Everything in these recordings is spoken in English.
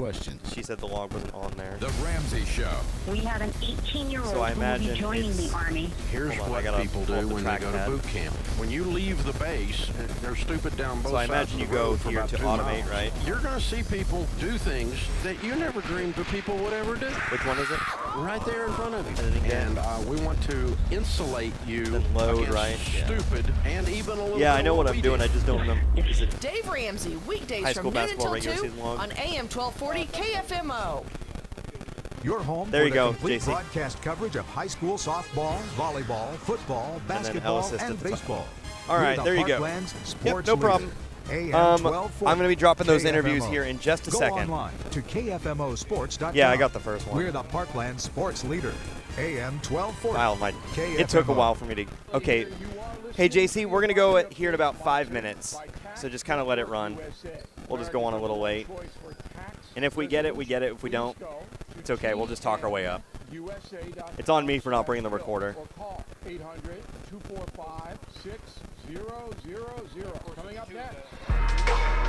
questions. She said the log wasn't on there. The Ramsey Show. We have an 18-year-old So I who will be imagine joining it's- the Army. Here's Hold on, I what gotta people pull up do the when they go to trackpad. boot camp. When you leave the base, they're stupid down both So I sides imagine of you the go road for here about to 2 automate, miles. right? You're going to see people do things that you never dreamed that people would ever do. Which one is it? Right there in front of you. And then again. And we want to insulate you Then load, against right? Yeah. stupid and even a little Yeah, bit I know of what I'm we doing. do. I just don't remember. Is it? Dave Ramsey, weekdays High from school noon basketball until regular 2 season long? on AM 1240 KFMO. Your home There for you the go, complete JC. broadcast coverage of high school softball, volleyball, football, then basketball, L assist at and the top. baseball. All right, We're the there you go. Heartland's Yep, sports no problem. leader. AM I'm 1240 going to be dropping those KFMO. interviews here in just a Go second. online to KFMOsports.com. Yeah, I got the first one. We're the Parkland sports leader. AM 1240. Wow, KFMO. it took a while for me to. Okay. Hey, JC, we're going to go here in about 5 minutes. So just kind of let it run. We'll just go on a little late. And if we get it, we get it. If we don't, it's okay. We'll just talk our way up. It's on me for not bringing the recorder. 800-245-6000. Coming up next.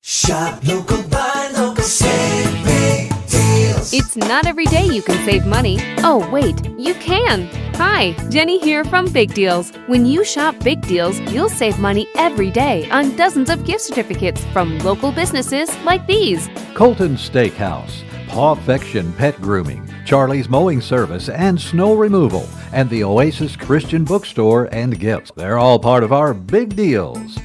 Shop local, buy local, save big deals. It's not every day you can save money. Oh, wait, you can. Hi, Jenny here from Big Deals. When you shop Big Deals, you'll save money every day on dozens of gift certificates from local businesses like these. Colton Steakhouse, Pawfection Pet Grooming, Charlie's Mowing Service and Snow Removal, and the Oasis Christian Bookstore and Gifts. They're all part of our Big Deals.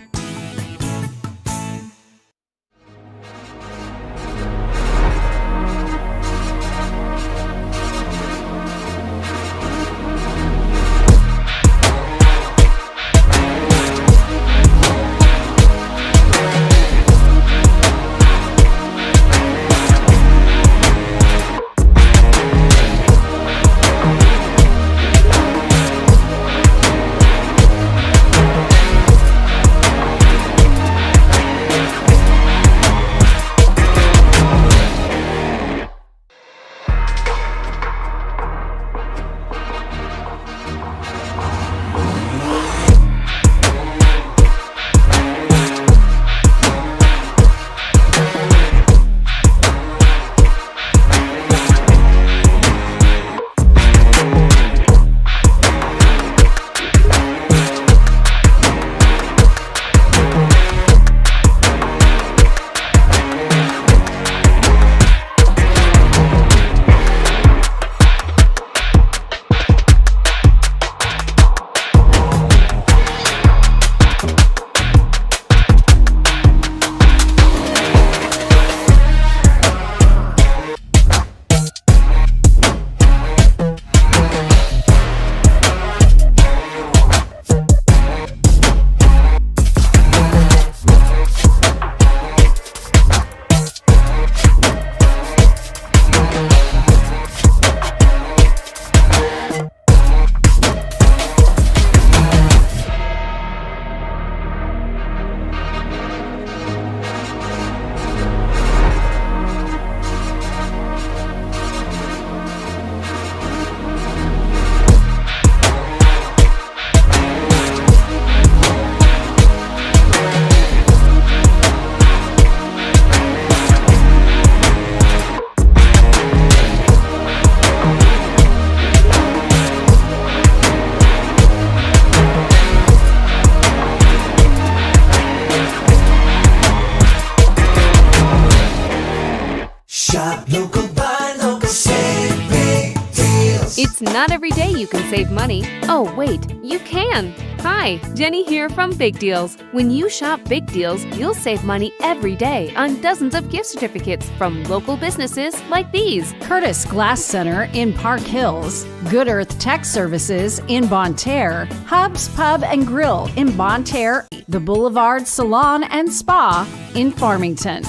It's not every day you can save money. Oh, wait, you can. Hi, Jenny here from Big Deals. When you shop Big Deals, you'll save money every day on dozens of gift certificates from local businesses like these. Curtis Glass Center in Park Hills, Good Earth Tech Services in Bonne Terre, Hubs Pub and Grill in Bonne Terre, the Boulevard Salon and Spa in Farmington.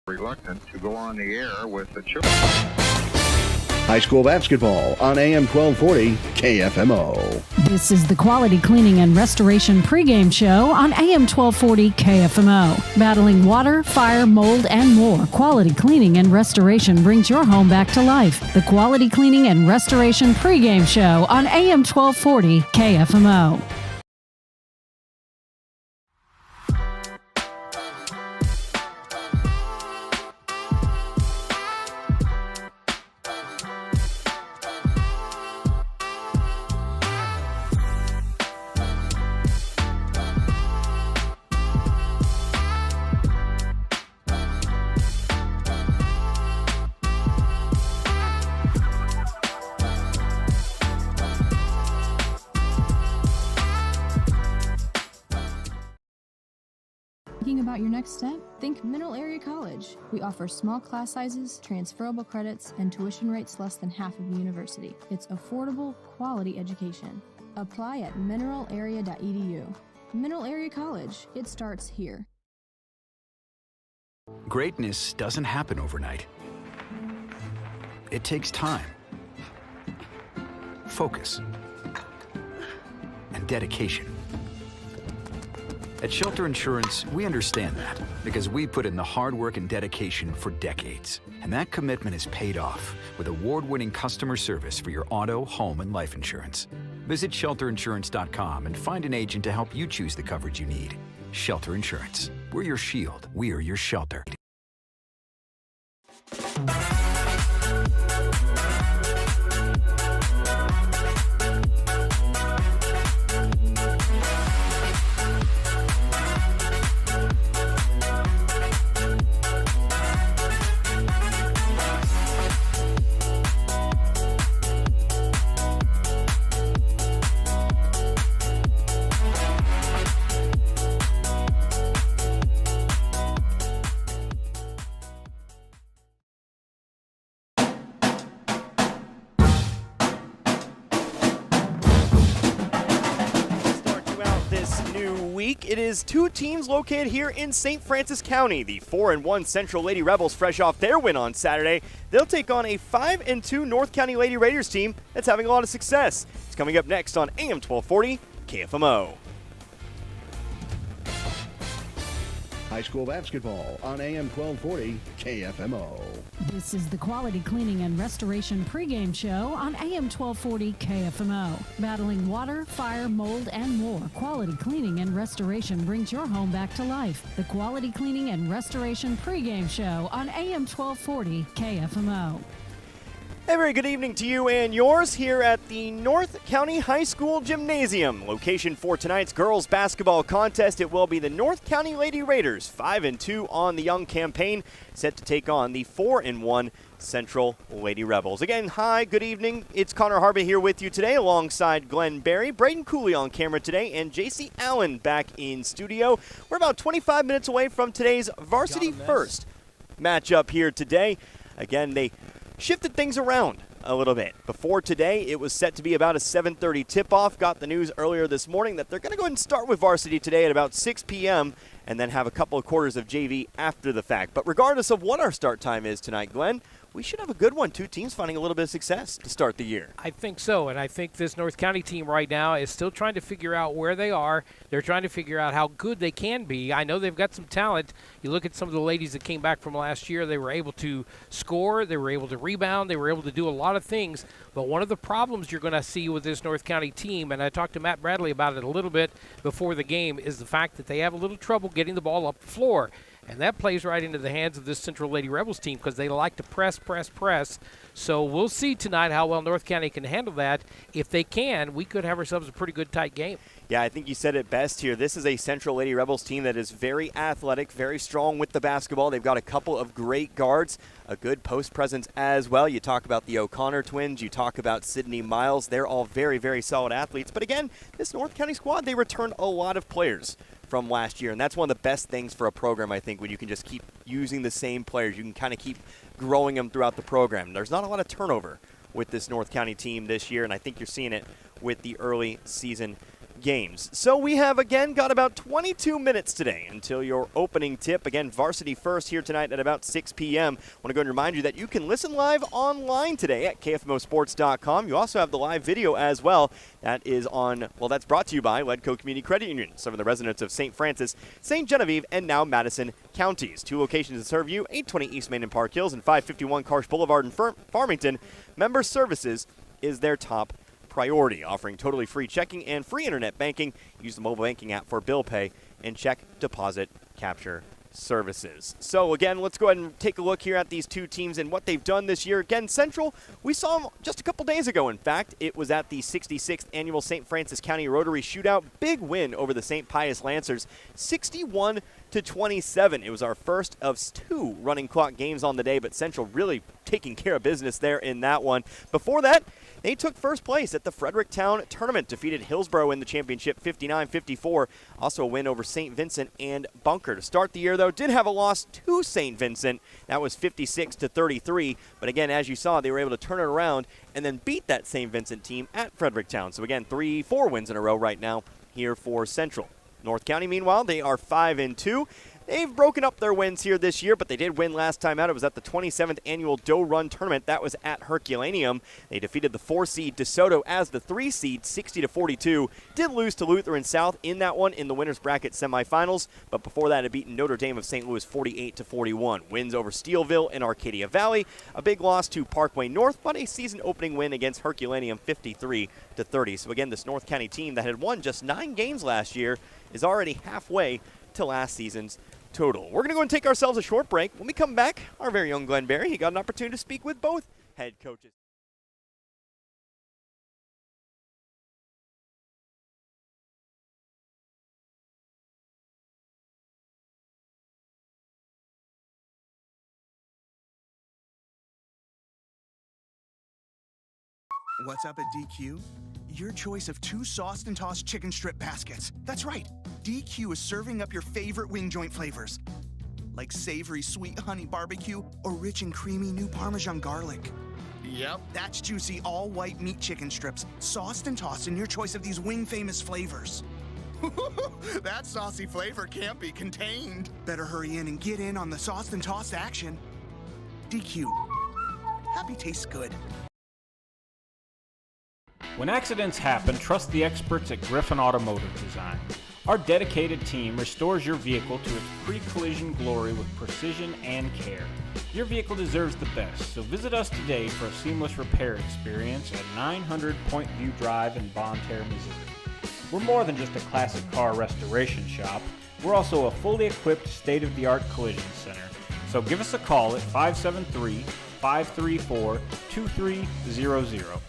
Reluctant to go on the air with the children. High school basketball on AM 1240 KFMO. This is the Quality Cleaning and Restoration pregame show on AM 1240 KFMO. Battling water, fire, mold, and more, Quality Cleaning and Restoration brings your home back to life. The Quality Cleaning and Restoration pregame show on AM 1240 KFMO. Thinking about your next step? Think Mineral Area College. We offer small class sizes, transferable credits, and tuition rates less than half of a university. It's affordable, quality education. Apply at mineralarea.edu. Mineral Area College. It starts here. Greatness doesn't happen overnight. It takes time, focus, and dedication. At Shelter Insurance, we understand that because we put in the hard work and dedication for decades. And that commitment is paid off with award-winning customer service for your auto, home, and life insurance. Visit shelterinsurance.com and find an agent to help you choose the coverage you need. Shelter Insurance. We're your shield. We're your shelter. It is two teams located here in St. Francis County. The 4-1 Central Lady Rebels, fresh off their win on Saturday, they'll take on a 5-2 North County Lady Raiders team that's having a lot of success. It's coming up next on AM 1240 KFMO. High school basketball on AM 1240 KFMO. This is the Quality Cleaning and Restoration pregame show on AM 1240 KFMO. Battling water, fire, mold, and more, Quality Cleaning and Restoration brings your home back to life. The Quality Cleaning and Restoration pregame show on AM 1240 KFMO. A very good evening to you and yours here at the North County High School Gymnasium. Location for tonight's girls basketball contest, it will be the North County Lady Raiders, 5-2 on the young campaign, set to take on the 4-1 Central Lady Rebels. Again, hi, good evening. It's Connor Harba here with you today alongside Glenn Berry, Braden Cooley on camera today, and JC Allen back in studio. We're about 25 minutes away from today's Varsity First matchup here today. Again, they shifted things around a little bit. Before today, it was set to be about a 7:30 tip-off. Got the news earlier this morning that they're going to go ahead and start with varsity today at about 6 p.m. and then have a couple of quarters of JV after the fact. But regardless of what our start time is tonight, Glenn, we should have a good one. Two teams finding a little bit of success to start the year. I think so, and I think this North County team right now is still trying to figure out where they are. They're trying to figure out how good they can be. I know they've got some talent. You look at some of the ladies that came back from last year, they were able to score, they were able to rebound, they were able to do a lot of things. But one of the problems you're going to see with this North County team, and I talked to Matt Bradley about it a little bit before the game, is the fact that they have a little trouble getting the ball up the floor. And that plays right into the hands of this Central Lady Rebels team because they like to press. So we'll see tonight how well North County can handle that. If they can, we could have ourselves a pretty good tight game. Yeah, I think you said it best here. This is a Central Lady Rebels team that is very athletic, very strong with the basketball. They've got a couple of great guards, a good post presence as well. You talk about the O'Connor twins. You talk about Sydney Miles. They're all very, very solid athletes. But again, this North County squad, they returned a lot of players from last year, and that's one of the best things for a program, I think, when you can just keep using the same players. You can kind of keep growing them throughout the program. There's not a lot of turnover with this North County team this year, and I think you're seeing it with the early season games. So we have, again, got about 22 minutes today until your opening tip. Again, varsity first here tonight at about 6 p.m. I want to go and remind you that you can listen live online today at KFMOsports.com. You also have the live video as well. That is on, well, that's brought to you by Ledco Community Credit Union, some of the residents of St. Francis, St. Genevieve, and now Madison counties. Two locations to serve you, 820 East Main in Park Hills and 551 Karsh Boulevard in Farmington. Member services is their top priority, offering totally free checking and free internet banking. Use the mobile banking app for bill pay and check deposit capture services. So again, let's go ahead and take a look here at these two teams and what they've done this year. Again, Central, we saw them just a couple days ago. In fact, it was at the 66th annual St. Francis County Rotary Shootout. Big win over the St. Pius Lancers, 61-27. It was our first of two running clock games on the day, but Central really taking care of business there in that one. Before that, they took first place at the Fredericktown tournament, defeated Hillsborough in the championship 59-54. Also a win over St. Vincent and Bunker. To start the year, though, did have a loss to St. Vincent. That was 56-33. But again, as you saw, they were able to turn it around and then beat that St. Vincent team at Fredericktown. So again, 3-4 wins in a row right now here for Central. North County, meanwhile, they are 5-2. They've broken up their wins here this year, but they did win last time out. It was at the 27th annual Doe Run tournament. That was at Herculaneum. They defeated the 4-seed DeSoto as the 3-seed, 60-42. Did lose to Lutheran South in that one in the winner's bracket semifinals, but before that, had beaten Notre Dame of St. Louis 48-41. Wins over Steelville and Arcadia Valley. A big loss to Parkway North, but a season-opening win against Herculaneum 53-30. So again, this North County team that had won just 9 games last year is already halfway to last season's total. We're going to go and take ourselves a short break. When we come back, our very own Glenn Berry, he got an opportunity to speak with both head coaches. What's up at DQ? Your choice of 2 sauced and tossed chicken strip baskets. That's right. DQ is serving up your favorite wing joint flavors, like savory sweet honey barbecue or rich and creamy new Parmesan garlic. Yep, that's juicy all white meat chicken strips, sauced and tossed in your choice of these wing famous flavors. That saucy flavor can't be contained. Better hurry in and get in on the sauced and tossed action. DQ. Happy tastes good. When accidents happen, trust the experts at Griffin Automotive Design. Our dedicated team restores your vehicle to its pre-collision glory with precision and care. Your vehicle deserves the best, so visit us today for a seamless repair experience at 900 Point View Drive in Bonne Terre, Missouri. We're more than just a classic car restoration shop. We're also a fully equipped state-of-the-art collision center. So give us a call at 573-534-2300.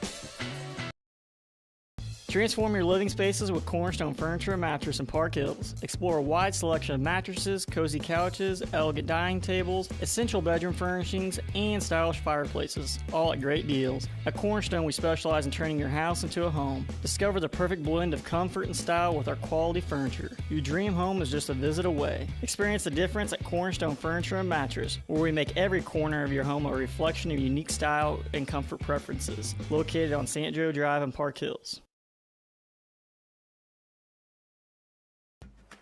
Transform your living spaces with Cornerstone Furniture and Mattress in Park Hills. Explore a wide selection of mattresses, cozy couches, elegant dining tables, essential bedroom furnishings, and stylish fireplaces, all at great deals. At Cornerstone, we specialize in turning your house into a home. Discover the perfect blend of comfort and style with our quality furniture. Your dream home is just a visit away. Experience the difference at Cornerstone Furniture and Mattress, where we make every corner of your home a reflection of unique style and comfort preferences. Located on St. Joe Drive in Park Hills.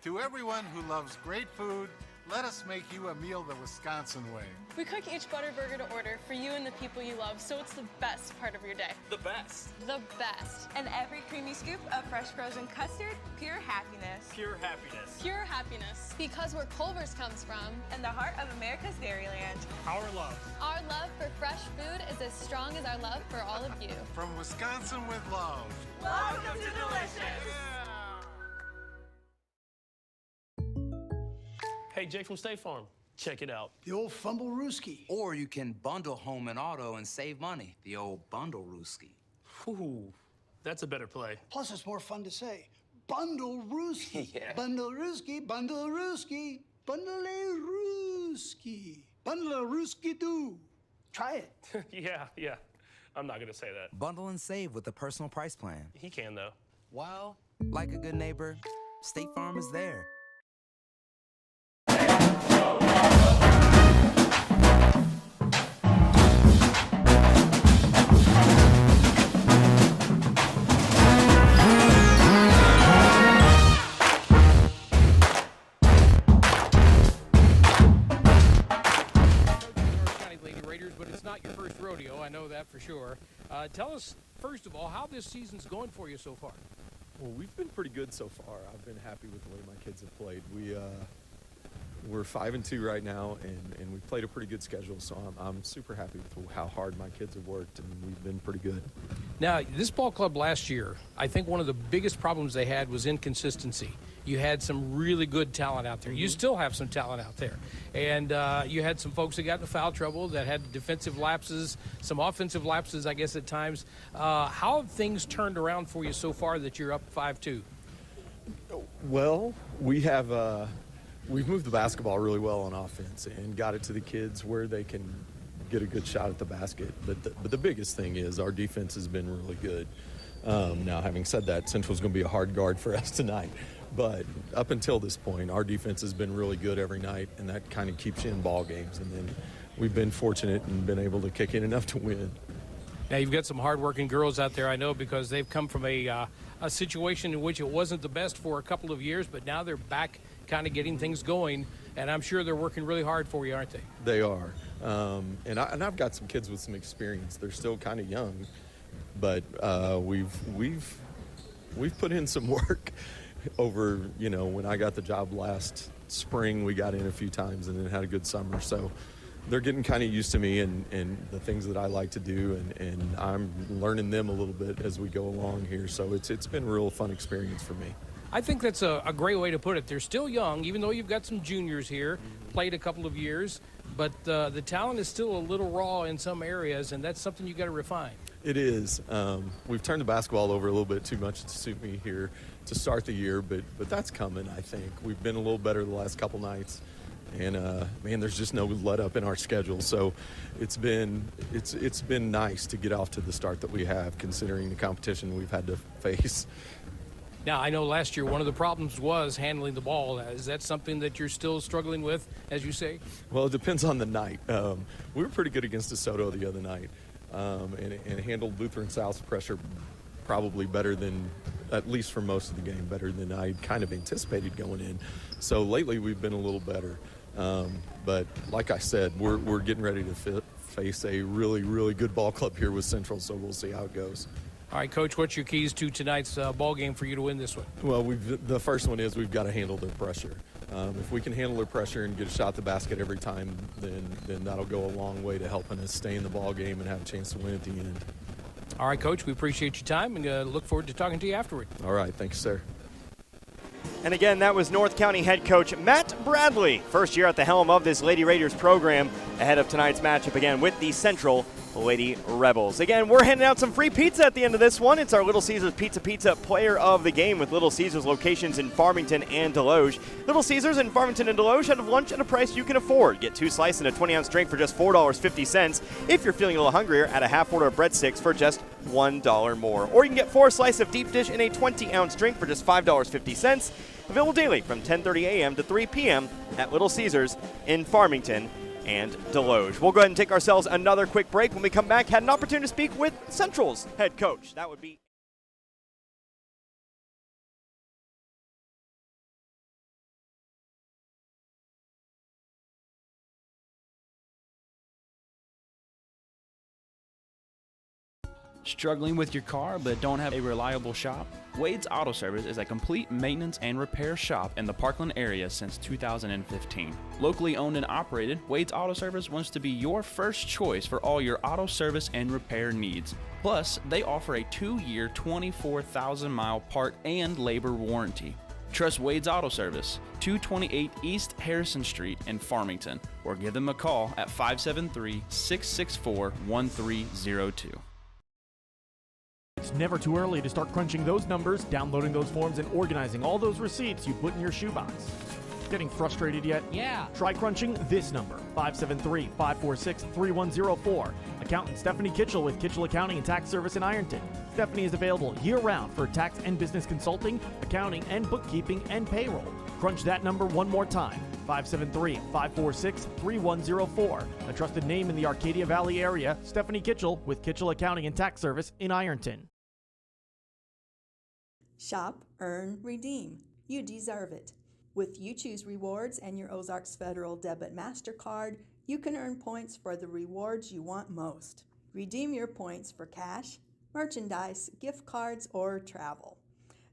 To everyone who loves great food, let us make you a meal the Wisconsin way. We cook each butter burger to order for you and the people you love, so it's the best part of your day. The best. The best. And every creamy scoop of fresh frozen custard, pure happiness. Pure happiness. Pure happiness. Because where Culver's comes from. In the heart of America's Dairyland. Our love. Our love for fresh food is as strong as our love for all of you. From Wisconsin with love. Welcome to Delicious. Hey, Jake from State Farm. Check it out. The old Fumble-Rooski. Or you can bundle home and auto and save money. The old Bundle-Rooski. Ooh, that's a better play. Plus, it's more fun to say. Bundle-Rooski. Yeah. Bundle-Rooski, Bundle-Rooski, Bundle-Rooski. Bundle-Rooski do. Try it. Yeah. I'm not going to say that. Bundle and save with the personal price plan. He can, though. Well, like a good neighbor, State Farm is there. rodeo. I know that for sure. Tell us, first of all, how this season's going for you so far. Well, we've been pretty good so far. I've been happy with the way my kids have played. We're 5-2 right now, and we've played a pretty good schedule, so I'm super happy with how hard my kids have worked, and we've been pretty good. Now, this ball club last year, I think one of the biggest problems they had was inconsistency. You had some really good talent out there. You still have some talent out there. And you had some folks that got into foul trouble, that had defensive lapses, some offensive lapses, I guess, at times. How have things turned around for you so far that you're up 5-2? Well, we've moved the basketball really well on offense and got it to the kids where they can get a good shot at the basket. But the biggest thing is our defense has been really good. Now, having said that, Central's going to be a hard guard for us tonight. But up until this point, our defense has been really good every night, and that kind of keeps you in ball games. And then we've been fortunate and been able to kick in enough to win. Now, you've got some hard-working girls out there, I know, because they've come from a situation in which it wasn't the best for a couple of years, but now they're back kind of getting things going, and I'm sure they're working really hard for you, aren't they? They are. And I've got some kids with some experience. They're still kind of young, but we've put in some work over, when I got the job last spring, we got in a few times and then had a good summer. So they're getting kind of used to me and the things that I like to do, and I'm learning them a little bit as we go along here. So it's been a real fun experience for me. I think that's a great way to put it. They're still young, even though you've got some juniors here, played a couple of years, but the talent is still a little raw in some areas, and that's something you got to refine. It is. We've turned the basketball over a little bit too much to suit me here to start the year, but that's coming, I think. We've been a little better the last couple nights, and man, there's just no let up in our schedule. So it's been nice to get off to the start that we have, considering the competition we've had to face. Now, I know last year one of the problems was handling the ball. Is that something that you're still struggling with, as you say? Well, it depends on the night. We were pretty good against DeSoto the other night, and handled Lutheran South's pressure probably better than, at least for most of the game, better than I kind of anticipated going in. So lately we've been a little better. But like I said, we're getting ready to face a really, really good ball club here with Central, so we'll see how it goes. All right, Coach, what's your keys to tonight's ball game for you to win this one? Well, the first one is we've got to handle their pressure. If we can handle their pressure and get a shot at the basket every time, then that'll go a long way to helping us stay in the ball game and have a chance to win at the end. All right, Coach, we appreciate your time and look forward to talking to you afterward. All right, thank you, sir. And again, that was North County head coach Matt Bradley, first year at the helm of this Lady Raiders program, ahead of tonight's matchup again with the Central Lady Rebels. Again, we're handing out some free pizza at the end of this one. It's our Little Caesars Pizza Player of the Game with Little Caesars locations in Farmington and Deloge. Little Caesars in Farmington and Deloge have lunch at a price you can afford. Get 2 slices and a 20-ounce drink for just $4.50. If you're feeling a little hungrier, add a half order of breadsticks for just $1 more. Or you can get 4 slices of deep dish and a 20-ounce drink for just $5.50. Available daily from 10:30 a.m. to 3 p.m. at Little Caesars in Farmington and Deloge. We'll go ahead and take ourselves another quick break. When we come back, had an opportunity to speak with Central's head coach. That would be Struggling with your car but don't have a reliable shop? Wade's Auto Service is a complete maintenance and repair shop in the Parkland area since 2015. Locally owned and operated, Wade's Auto Service wants to be your first choice for all your auto service and repair needs. Plus, they offer a 2-year, 24,000-mile part and labor warranty. Trust Wade's Auto Service, 228 East Harrison Street in Farmington, or give them a call at 573-664-1302. It's never too early to start crunching those numbers, downloading those forms, and organizing all those receipts you put in your shoebox. Getting frustrated yet? Yeah. Try crunching this number, 573-546-3104. Accountant Stephanie Kitchell with Kitchell Accounting and Tax Service in Ironton. Stephanie is available year-round for tax and business consulting, accounting, and bookkeeping, and payroll. Crunch that number one more time, 573-546-3104. A trusted name in the Arcadia Valley area, Stephanie Kitchell with Kitchell Accounting and Tax Service in Ironton. Shop, earn, redeem. You deserve it. With You Choose Rewards and your Ozarks Federal Debit MasterCard, you can earn points for the rewards you want most. Redeem your points for cash, merchandise, gift cards, or travel.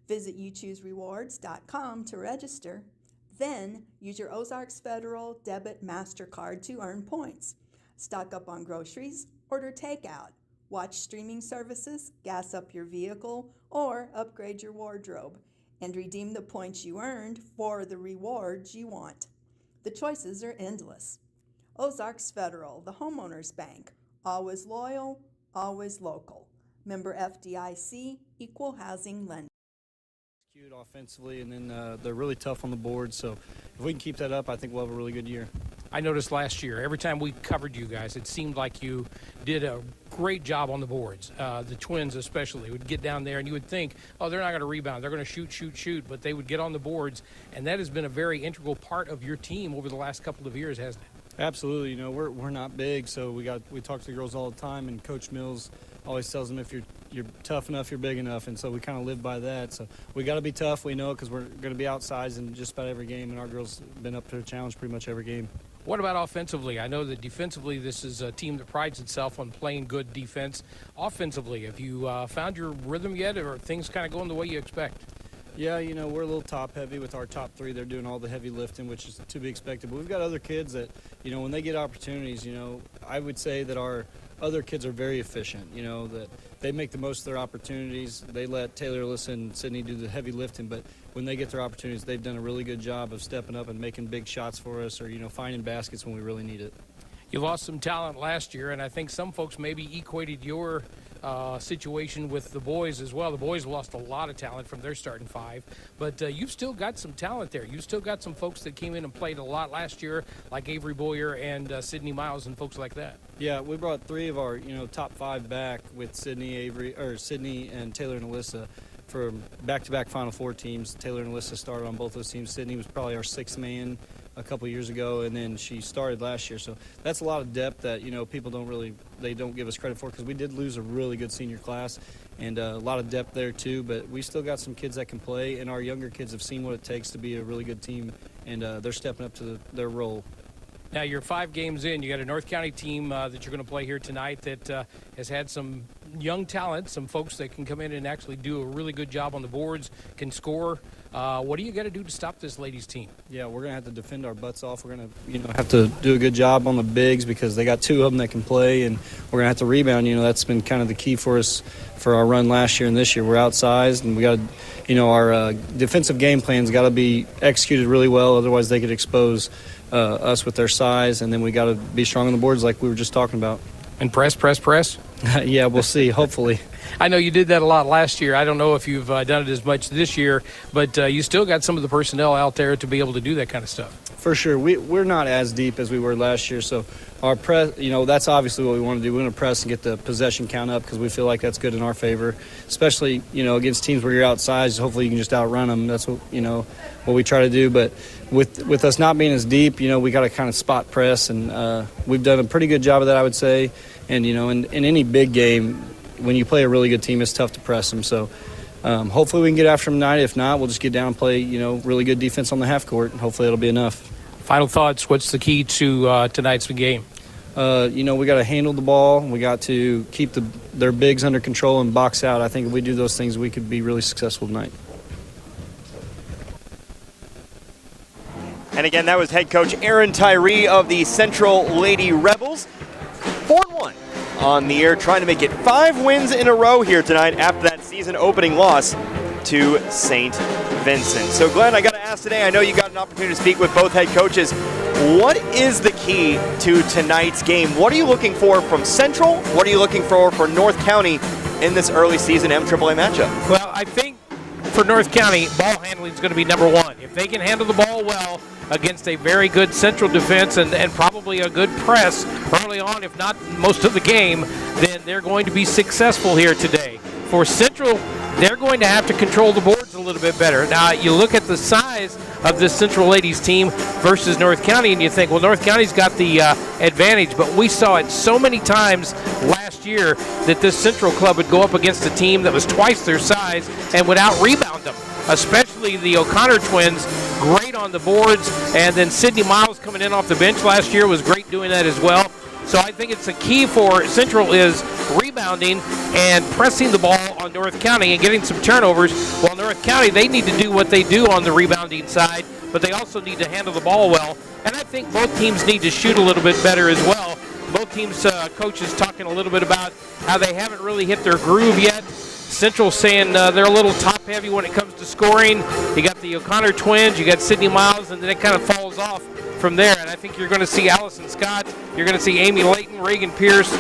Visit YouChooseRewards.com to register. Then use your Ozarks Federal Debit MasterCard to earn points. Stock up on groceries, order takeout, watch streaming services, gas up your vehicle, or upgrade your wardrobe, and redeem the points you earned for the rewards you want. The choices are endless. Ozarks Federal, the homeowners bank. Always loyal, always local. Member FDIC, equal housing lender. Offensively, and then they're really tough on the board. So if we can keep that up, I think we'll have a really good year. I noticed last year, every time we covered you guys, it seemed like you did a great job on the boards. The Twins especially would get down there, and you would think, oh, they're not going to rebound. They're going to shoot. But they would get on the boards, and that has been a very integral part of your team over the last couple of years, hasn't it? Absolutely. You know, we're not big, so we talk to the girls all the time, and Coach Mills always tells them if you're tough enough, you're big enough, and so we kind of live by that. So we got to be tough. We know it because we're going to be outsized in just about every game, and our girls have been up to the challenge pretty much every game. What about offensively? I know that defensively this is a team that prides itself on playing good defense. Offensively, have you found your rhythm yet, or are things kind of going the way you expect? Yeah, you know, we're a little top-heavy with our top three. They're doing all the heavy lifting, which is to be expected. But we've got other kids that, you know, when they get opportunities, you know, I would say that our other kids are very efficient, you know, that they make the most of their opportunities. They let Taylor, Alyssa, and Sydney do the heavy lifting, but when they get their opportunities, they've done a really good job of stepping up and making big shots for us or, you know, finding baskets when we really need it. You lost some talent last year, and I think some folks maybe equated your situation with the boys as well. The boys lost a lot of talent from their starting five, but you've still got some talent there. You've still got some folks that came in and played a lot last year, like Avery Boyer and Sydney Miles and folks like that. Yeah, we brought three of our, you know, top five back with Sydney and Taylor and Alyssa for back-to-back Final Four teams. Taylor and Alyssa started on both those teams. Sydney was probably our sixth man a couple years ago, and then she started last year. So that's a lot of depth that, you know, people don't give us credit for, because we did lose a really good senior class and a lot of depth there too. But we still got some kids that can play, and our younger kids have seen what it takes to be a really good team, and they're stepping up to their role. Now you're 5 games in. You got a North County team that you're going to play here tonight that has had some young talent, some folks that can come in and actually do a really good job on the boards, can score. What do you got to do to stop this ladies team? Yeah, we're going to have to defend our butts off. We're going to, you know, have to do a good job on the bigs because they got 2 of them that can play, and we're going to have to rebound. You know, that's been kind of the key for us for our run last year and this year. We're outsized, and we got to, you know, our defensive game plan's got to be executed really well. Otherwise, they could expose us with their size, and then we got to be strong on the boards like we were just talking about. And press? Yeah, we'll see, hopefully. I know you did that a lot last year. I don't know if you've done it as much this year, but you still got some of the personnel out there to be able to do that kind of stuff. For sure. We're not as deep as we were last year, so our press, that's obviously what we want to do. We want to press and get the possession count up because we feel like that's good in our favor, especially, against teams where you're outsized. Hopefully you can just outrun them. That's what, what we try to do. But with us not being as deep, we got to kind of spot press, and we've done a pretty good job of that, I would say. And, in any big game, when you play a really good team, it's tough to press them. So hopefully we can get after them tonight. If not, we'll just get down and play, really good defense on the half court, and hopefully it'll be enough. Final thoughts, what's the key to tonight's game? We got to handle the ball. We got to keep their bigs under control and box out. I think if we do those things, we could be really successful tonight. And again, that was head coach Aaron Tyree of the Central Lady Rebels. 4-1 on the year, trying to make it 5 wins in a row here tonight after that season-opening loss to St. Vincent. So, Glenn, I got to ask today, I know you got an opportunity to speak with both head coaches. What is the key to tonight's game? What are you looking for from Central? What are you looking for North County in this early season MAAA matchup? Well, I think for North County, ball handling is going to be number one. If they can handle the ball well against a very good Central defense and probably a good press early on, if not most of the game, then they're going to be successful here today. For Central, they're going to have to control the boards a little bit better. Now, you look at the size of this Central Ladies team versus North County, and you think, well, North County's got the advantage, but we saw it so many times last year that this Central club would go up against a team that was twice their size and would out-rebound them, especially the O'Connor twins, great on the boards, and then Sydney Miles coming in off the bench last year was great doing that as well. So I think it's the key for Central is rebounding and pressing the ball on North County and getting some turnovers. While North County, they need to do what they do on the rebounding side, but they also need to handle the ball well. And I think both teams need to shoot a little bit better as well. Both teams' coaches talking a little bit about how they haven't really hit their groove yet. Central saying they're a little top-heavy when it comes to scoring. You got the O'Connor twins, you got Sydney Miles, and then it kind of falls off from there. And I think you're going to see Allison Scott, you're going to see Amy Layton, Reagan Pierce.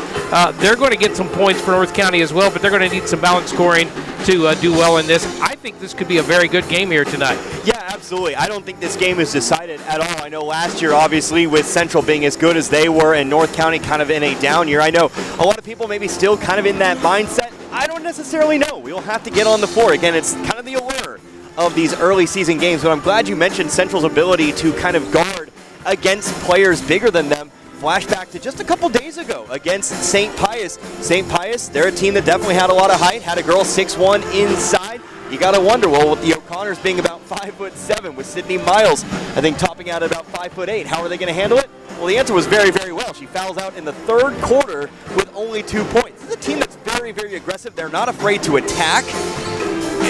They're going to get some points for North County as well, but they're going to need some balanced scoring to do well in this. I think this could be a very good game here tonight. Yeah, absolutely. I don't think this game is decided at all. I know last year, obviously, with Central being as good as they were and North County kind of in a down year, I know a lot of people maybe still kind of in that mindset. I don't necessarily know. We'll have to get on the floor. Again, it's kind of the allure of these early season games, but I'm glad you mentioned Central's ability to kind of guard against players bigger than them. Flashback to just a couple days ago against St. Pius. St. Pius, they're a team that definitely had a lot of height, had a girl 6'1" inside. You got to wonder, well, with the O'Connors being about 5'7", with Sydney Miles, I think, topping out at about 5'8", how are they going to handle it? Well, the answer was very, very well. She fouls out in the third quarter with only 2 points. This is a team that's very, very aggressive. They're not afraid to attack.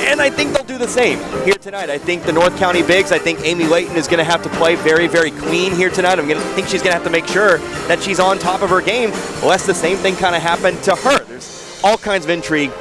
And I think they'll do the same here tonight. I think the North County bigs, I think Amy Layton is going to have to play very, very clean here tonight. I think she's going to have to make sure that she's on top of her game, lest the same thing kind of happen to her. There's all kinds of intrigue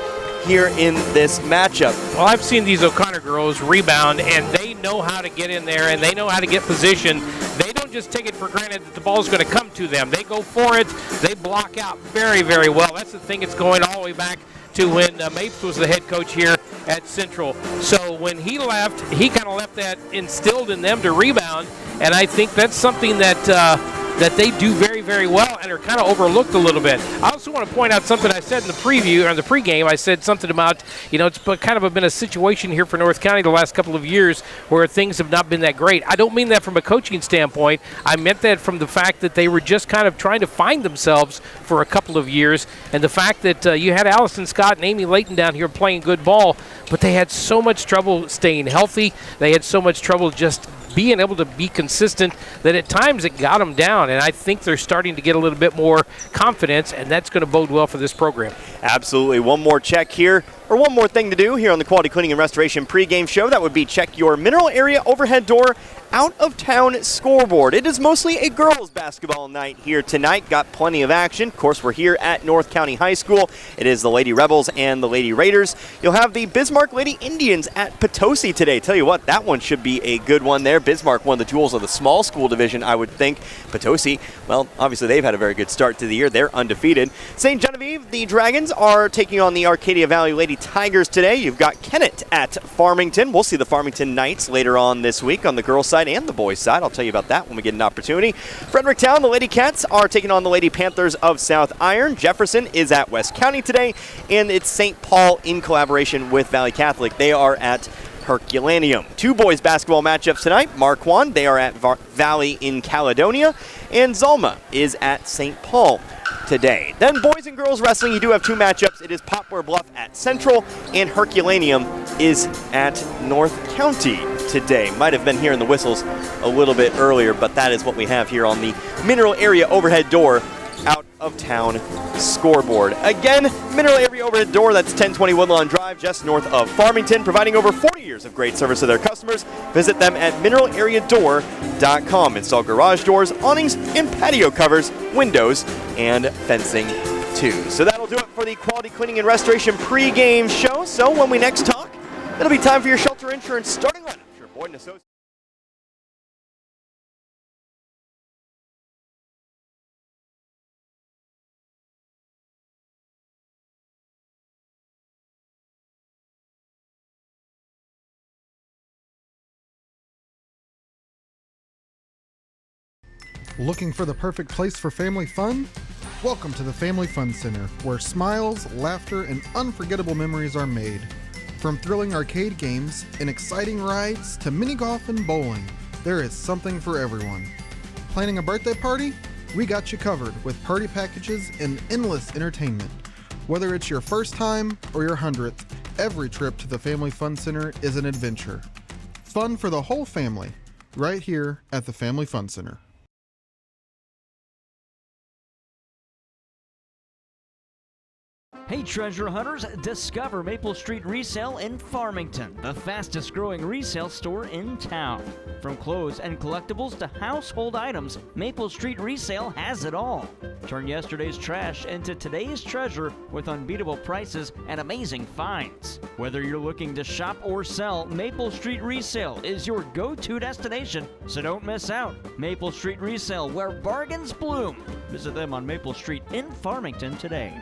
here in this matchup. Well, I've seen these O'Connor girls rebound, and they know how to get in there, and they know how to get position. They don't just take it for granted that the ball's going to come to them. They go for it. They block out very, very well. That's the thing. It's going all the way back to when Mapes was the head coach here at Central. So when he left, he kind of left that instilled in them to rebound, and I think that's something that that they do very, very well and are kind of overlooked a little bit. I also want to point out something I said in the preview, or the pregame. I said something about, it's kind of been a situation here for North County the last couple of years where things have not been that great. I don't mean that from a coaching standpoint. I meant that from the fact that they were just kind of trying to find themselves for a couple of years, and the fact that you had Allison Scott and Amy Layton down here playing good ball, but they had so much trouble staying healthy. They had so much trouble just being able to be consistent that at times it got them down, and I think they're starting to get a little bit more confidence, and that's going to bode well for this program. Absolutely. One more check here, or one more thing to do here on the Quality Cleaning and Restoration pregame show. That would be check your mineral area overhead door out-of-town scoreboard. It is mostly a girls basketball night here tonight. Got plenty of action. Of course, we're here at North County High School. It is the Lady Rebels and the Lady Raiders. You'll have the Bismarck Lady Indians at Potosi today. Tell you what, that one should be a good one there. Bismarck, one of the jewels of the small school division, I would think. Potosi, well, obviously they've had a very good start to the year. They're undefeated. St. Genevieve, the Dragons are taking on the Arcadia Valley Lady Tigers today. You've got Kennett at Farmington. We'll see the Farmington Knights later on this week on the girls' side and the boys' side. I'll tell you about that when we get an opportunity. Fredericktown, the Lady Cats are taking on the Lady Panthers of South Iron. Jefferson is at West County today, and it's St. Paul in collaboration with Valley Catholic. They are at Herculaneum. Two boys basketball matchups tonight. Marquand, they are at Valley in Caledonia, and Zalma is at St. Paul today. Then boys and girls wrestling, you do have two matchups. It is Poplar Bluff at Central, and Herculaneum is at North County today. Might have been hearing the whistles a little bit earlier, but that is what we have here on the Mineral Area Overhead Door out of town scoreboard. Again, Mineral Area Overhead Door, that's 1020 Woodlawn Drive, just north of Farmington, providing over 40 years of great service to their customers. Visit them at mineralareadoor.com. Install garage doors, awnings, and patio covers, windows, and fencing too. So that'll do it for the Quality Cleaning and Restoration pregame show. So when we next talk, it'll be time for your shelter insurance starting lineup. Your Boyd & Associates. Looking for the perfect place for family fun? Welcome to the Family Fun Center, where smiles, laughter, and unforgettable memories are made. From thrilling arcade games and exciting rides to mini golf and bowling, there is something for everyone. Planning a birthday party? We got you covered with party packages and endless entertainment. Whether it's your first time or your 100th, every trip to the Family Fun Center is an adventure. Fun for the whole family, right here at the Family Fun Center. Hey treasure hunters, discover Maple Street Resale in Farmington, the fastest growing resale store in town. From clothes and collectibles to household items, Maple Street Resale has it all. Turn yesterday's trash into today's treasure with unbeatable prices and amazing finds. Whether you're looking to shop or sell, Maple Street Resale is your go-to destination, so don't miss out. Maple Street Resale, where bargains bloom. Visit them on Maple Street in Farmington today.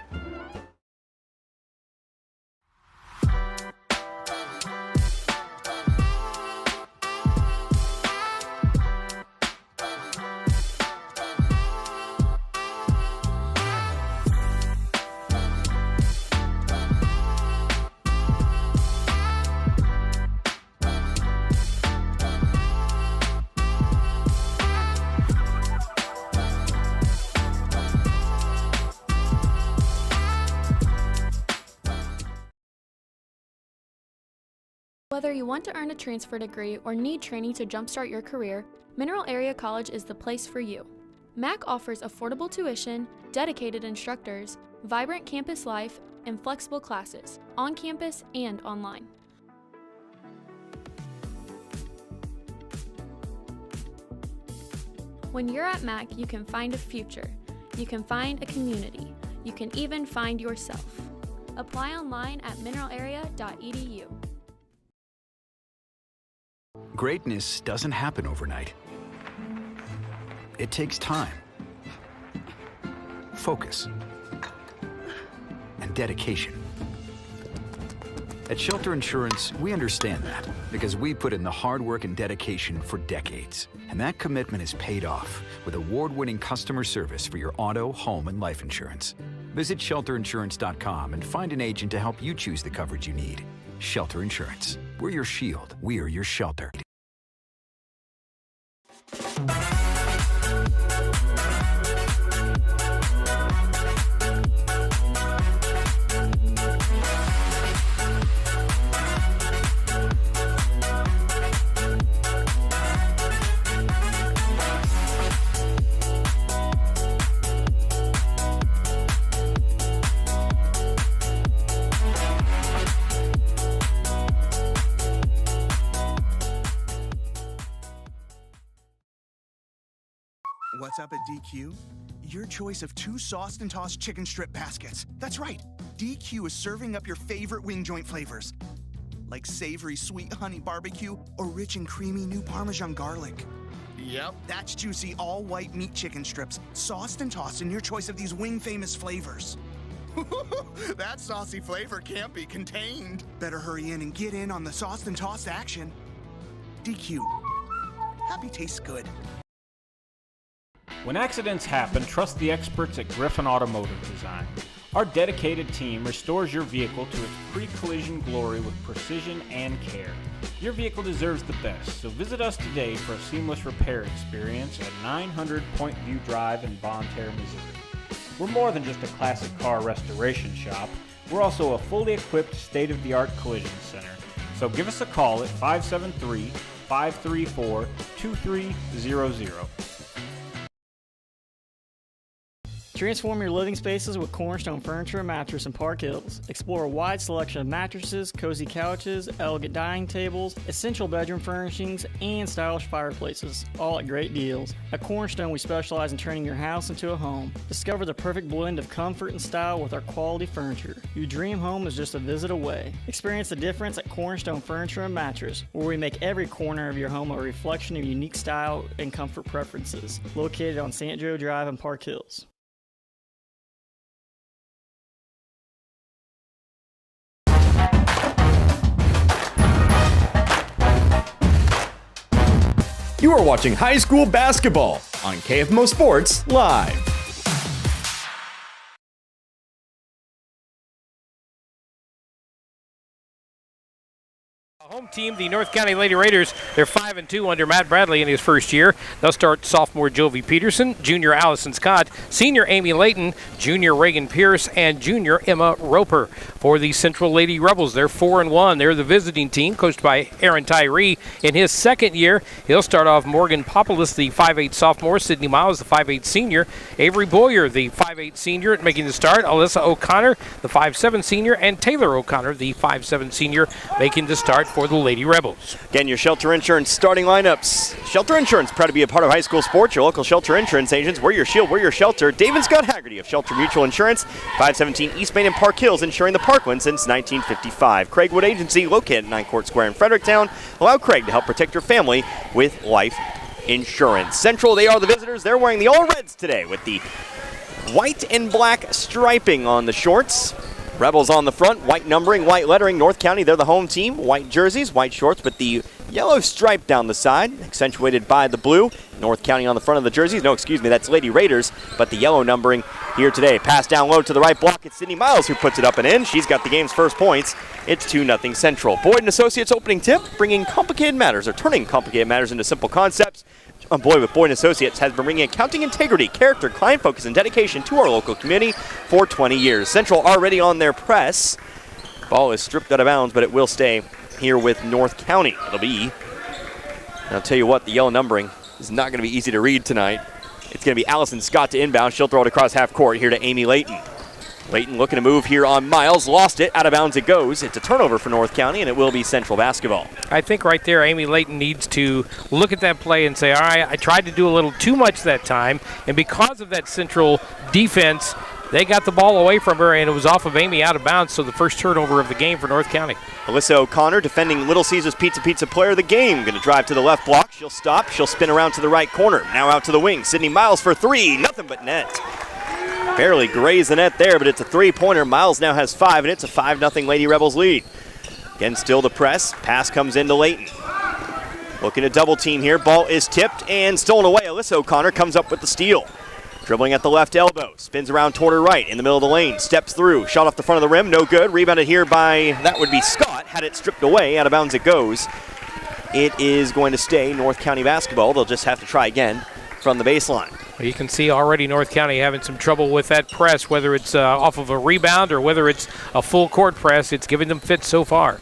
Whether you want to earn a transfer degree or need training to jumpstart your career, Mineral Area College is the place for you. MAC offers affordable tuition, dedicated instructors, vibrant campus life, and flexible classes, on campus and online. When you're at MAC, you can find a future, you can find a community, you can even find yourself. Apply online at mineralarea.edu. Greatness doesn't happen overnight. It takes time, focus, and dedication. At Shelter Insurance, we understand that because we put in the hard work and dedication for decades. And that commitment is paid off with award-winning customer service for your auto, home, and life insurance. Visit shelterinsurance.com and find an agent to help you choose the coverage you need. Shelter Insurance. We're your shield. We are your shelter. What's up at DQ? Your choice of 2 sauced and tossed chicken strip baskets. That's right. DQ is serving up your favorite wing joint flavors. Like savory sweet honey barbecue or rich and creamy new Parmesan garlic. Yep, that's juicy all-white meat chicken strips, sauced and tossed in your choice of these wing-famous flavors. That saucy flavor can't be contained. Better hurry in and get in on the sauced and tossed action. DQ. Happy tastes good. When accidents happen, trust the experts at Griffin Automotive Design. Our dedicated team restores your vehicle to its pre-collision glory with precision and care. Your vehicle deserves the best, so visit us today for a seamless repair experience at 900 Point View Drive in Bonne Terre, Missouri. We're more than just a classic car restoration shop. We're also a fully equipped state-of-the-art collision center. So give us a call at 573-534-2300. Transform your living spaces with Cornerstone Furniture and Mattress in Park Hills. Explore a wide selection of mattresses, cozy couches, elegant dining tables, essential bedroom furnishings, and stylish fireplaces, all at great deals. At Cornerstone, we specialize in turning your house into a home. Discover the perfect blend of comfort and style with our quality furniture. Your dream home is just a visit away. Experience the difference at Cornerstone Furniture and Mattress, where we make every corner of your home a reflection of unique style and comfort preferences. Located on St. Joe Drive in Park Hills. You are watching high school basketball on KFMO Sports Live. Home team, the North County Lady Raiders, they're 5-2 under Matt Bradley in his first year. They'll start sophomore Jovi Peterson, junior Allison Scott, senior Amy Layton, junior Reagan Pierce, and junior Emma Roper. For the Central Lady Rebels, they're 4-1. They're the visiting team, coached by Aaron Tyree. In his second year, he'll start off Morgan Populus, the 5'8 sophomore, Sydney Miles, the 5'8 senior, Avery Boyer, the 5'8 senior, making the start, Alyssa O'Connor, the 5'7 senior, and Taylor O'Connor, the 5'7 senior, making the start for the Lady Rebels. Again, your Shelter Insurance starting lineups. Shelter Insurance, proud to be a part of high school sports. Your local Shelter Insurance agents. We're your shield, we're your shelter. Dave and Scott Haggerty of Shelter Mutual Insurance, 517 East Main and Park Hills, insuring the Parkland since 1955. Craig Wood Agency, located at 9 Court Square in Fredericktown. Allow Craig to help protect your family with life insurance. Central, they are the visitors. They're wearing the all reds today with the white and black striping on the shorts. Rebels on the front, white numbering, white lettering. North County, they're the home team. White jerseys, white shorts, but the yellow stripe down the side, accentuated by the blue. North County on the front of the jerseys. No, excuse me, that's Lady Raiders, but the yellow numbering here today. Pass down low to the right block. It's Sydney Miles who puts it up and in. She's got the game's first points. It's 2-0 Central. Boyd & Associates opening tip, bringing complicated matters, or turning complicated matters into simple concepts. Boyd with Boyd & Associates has been bringing accounting integrity, character, client focus, and dedication to our local community for 20 years. Central already on their press. Ball is stripped out of bounds, but it will stay here with North County. It'll be, and I'll tell you what, the yellow numbering is not going to be easy to read tonight. It's going to be Allison Scott to inbound. She'll throw it across half court here to Amy Layton. Layton looking to move here on Miles. Lost it. Out of bounds it goes. It's a turnover for North County, and it will be Central basketball. I think right there, Amy Layton needs to look at that play and say, all right, I tried to do a little too much that time, and because of that Central defense, they got the ball away from her, and it was off of Amy out of bounds, so the first turnover of the game for North County. Alyssa O'Connor, defending Little Caesars Pizza player of the game. Going to drive to the left block. She'll stop. She'll spin around to the right corner. Now out to the wing. Sydney Miles for three. Nothing but net. Barely grazed the net there, but it's a three-pointer. Miles now has 5, and it's a 5-0 Lady Rebels lead. Again, still the press. Pass comes into Layton. Looking to double team here. Ball is tipped and stolen away. Alyssa O'Connor comes up with the steal. Dribbling at the left elbow. Spins around toward her right in the middle of the lane. Steps through. Shot off the front of the rim. No good. Rebounded here by, that would be Scott. Had it stripped away. Out of bounds it goes. It is going to stay North County basketball. They'll just have to try again from the baseline. Well, you can see already North County having some trouble with that press, whether it's off of a rebound or whether it's a full court press. It's giving them fits so far.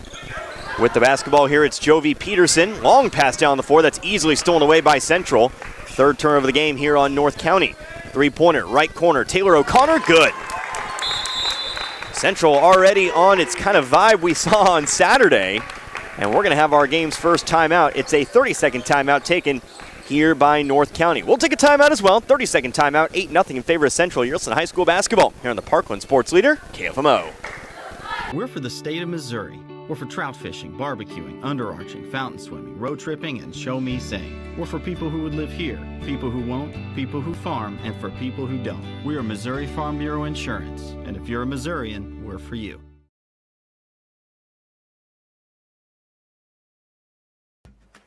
With the basketball here, it's Jovi Peterson. Long pass down the floor. That's easily stolen away by Central. Third turn of the game here on North County. Three-pointer, right corner. Taylor O'Connor, good. Central already on its kind of vibe we saw on Saturday. And we're going to have our game's first timeout. It's a 30-second timeout taken here by North County. We'll take a timeout as well. 30-second timeout, 8-0 in favor of Central. You're listening to high school basketball here on the Parkland Sports Leader, KFMO. We're for the state of Missouri. Or for trout fishing, barbecuing, underarching, fountain swimming, road tripping, and show me sing. Or for people who would live here, people who won't, people who farm, and for people who don't. We are Missouri Farm Bureau Insurance, and if you're a Missourian, we're for you.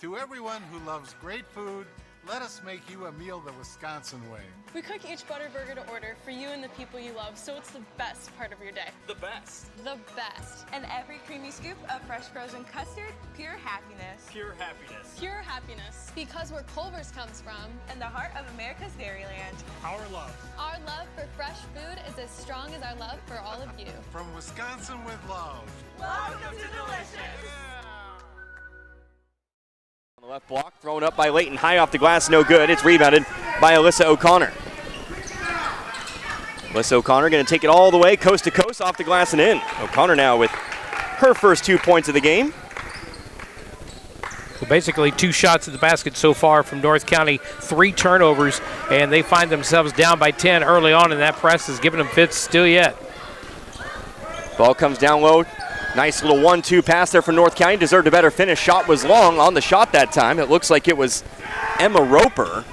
To everyone who loves great food, let us make you a meal the Wisconsin way. We cook each Butterburger to order for you and the people you love, so it's the best part of your day. The best. The best. And every creamy scoop of fresh frozen custard, pure happiness. Pure happiness. Pure happiness. Because where Culver's comes from. And the heart of America's Dairyland. Our love. Our love for fresh food is as strong as our love for all of you. From Wisconsin with love. Welcome to Delicious. On the left block, thrown up by Layton, high off the glass, no good. It's rebounded by Alyssa O'Connor. Alyssa O'Connor going to take it all the way, coast to coast, off the glass and in. O'Connor now with her first 2 points of the game. So basically 2 shots at the basket so far from North County, 3 turnovers, and they find themselves down by 10 early on, and that press is giving them fits still yet. Ball comes down low. Nice little 1-2 pass there from North County. Deserved a better finish. Shot was long on the shot that time. It looks like it was Emma Roper.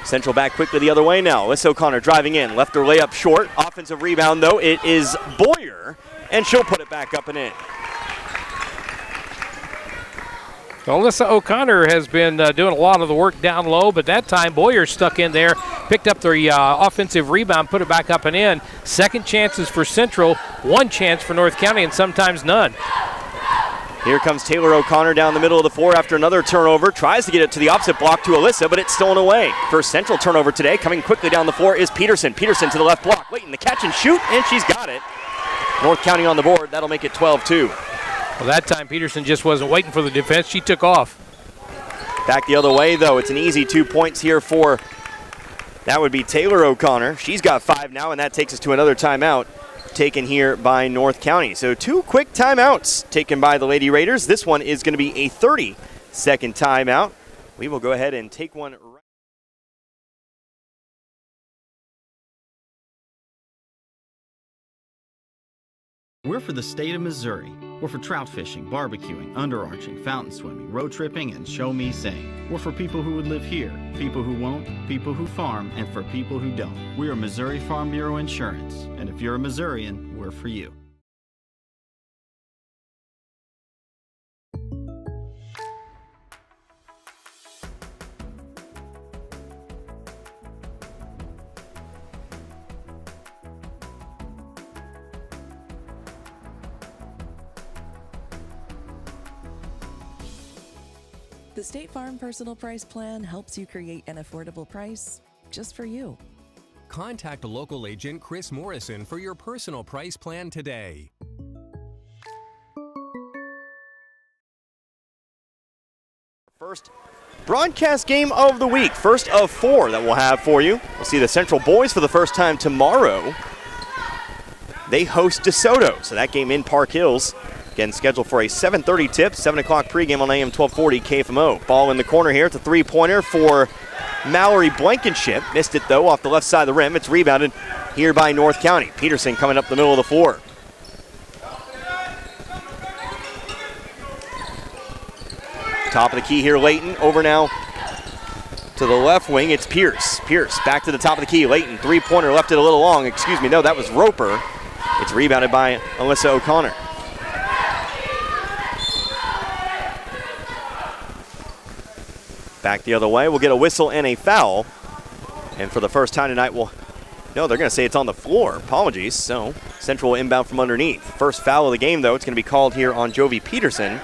Central back quickly the other way now. Alyssa O'Connor driving in. Left her layup short. Offensive rebound, though. It is Boyer, and she'll put it back up and in. Alyssa O'Connor has been doing a lot of the work down low, but that time Boyer stuck in there, picked up the offensive rebound, put it back up and in. Second chances for Central, 1 chance for North County, and sometimes none. Here comes Taylor O'Connor down the middle of the floor after another turnover. Tries to get it to the opposite block to Alyssa, but it's stolen away. First Central turnover today. Coming quickly down the floor is Peterson. Peterson to the left block. Layton the catch and shoot, and she's got it. North County on the board. That'll make it 12-2. Well, that time Peterson just wasn't waiting for the defense. She took off. Back the other way, though. It's an easy 2 points here for, that would be Taylor O'Connor. She's got 5 now, and that takes us to another timeout taken here by North County. So 2 quick timeouts taken by the Lady Raiders. This one is going to be a 30-second timeout. We will go ahead and take one. We're for the state of Missouri. We're for trout fishing, barbecuing, underarching, fountain swimming, road tripping, and show me sing. We're for people who would live here, people who won't, people who farm, and for people who don't. We are Missouri Farm Bureau Insurance, and if you're a Missourian, we're for you. The State Farm Personal Price Plan helps you create an affordable price just for you. Contact local agent Chris Morrison for your personal price plan today. First broadcast game of the week, first of 4 that we'll have for you. We'll see the Central boys for the first time tomorrow. They host DeSoto, so that game in Park Hills. Again, scheduled for a 7:30 tip, 7 o'clock pregame on AM 1240 KFMO. Ball in the corner here. It's a 3-pointer for Mallory Blankenship. Missed it, though, off the left side of the rim. It's rebounded here by North County. Peterson coming up the middle of the floor. Top of the key here, Layton. Over now to the left wing. It's Pierce. Pierce back to the top of the key. Layton, 3-pointer, left it a little long. Excuse me, no, that was Roper. It's rebounded by Alyssa O'Connor. Back the other way. We'll get a whistle and a foul. And for the first time tonight, no, they're going to say it's on the floor. Apologies. So Central will inbound from underneath. First foul of the game, though. It's going to be called here on Jovi Peterson.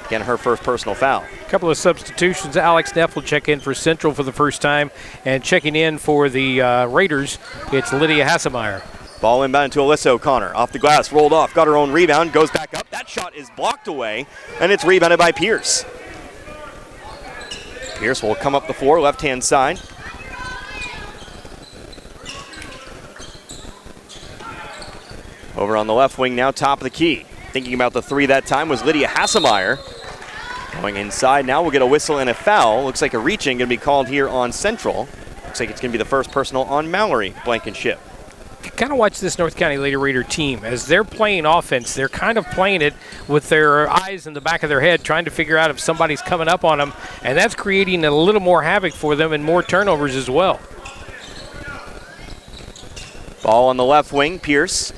Again, her first personal foul. A couple of substitutions. Alex Neff will check in for Central for the first time. And checking in for the Raiders, it's Lydia Hassemeyer. Ball inbound to Alyssa O'Connor. Off the glass, rolled off, got her own rebound, goes back up. That shot is blocked away, and it's rebounded by Pierce. Pierce will come up the floor, left-hand side. Over on the left wing now, top of the key. Thinking about the 3 that time was Lydia Hassemeyer. Going inside now, we'll get a whistle and a foul. Looks like a reaching going to be called here on Central. Looks like it's going to be the first personal on Mallory Blankenship. kind of watch this North County Lady Raider team. As they're playing offense, they're kind of playing it with their eyes in the back of their head, trying to figure out if somebody's coming up on them, and that's creating a little more havoc for them and more turnovers as well. Ball on the left wing, Pierce.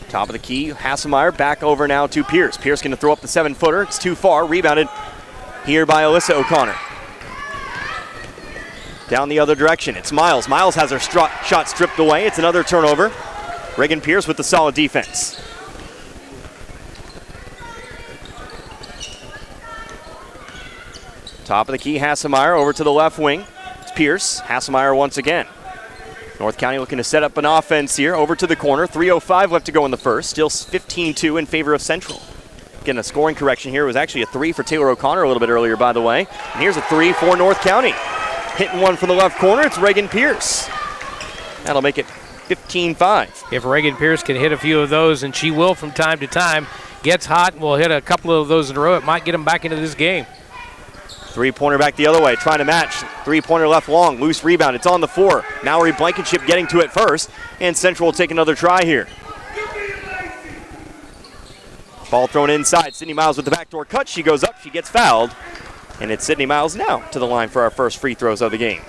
Top of the key, Hasselmeyer back over now to Pierce. Pierce going to throw up the 7-footer. It's too far. Rebounded here by Alyssa O'Connor. Down the other direction, it's Miles. Miles has her shot stripped away. It's another turnover. Reagan Pierce with the solid defense. Top of the key, Hasselmeyer over to the left wing. It's Pierce. Hasselmeyer once again. North County looking to set up an offense here. Over to the corner. 3:05 left to go in the first. Still 15-2 in favor of Central. Getting a scoring correction here. It was actually a 3 for Taylor O'Connor a little bit earlier, by the way. And here's a 3 for North County. Hitting one from the left corner. It's Reagan Pierce. That'll make it 15-5. If Reagan Pierce can hit a few of those, and she will from time to time, gets hot and will hit a couple of those in a row, it might get them back into this game. Three-pointer back the other way, trying to match. Three-pointer left long, loose rebound. It's on the 4. Mallory Blankenship getting to it first, and Central will take another try here. Ball thrown inside. Sydney Miles with the backdoor cut. She goes up, she gets fouled, and it's Sydney Miles now to the line for our first free throws of the game.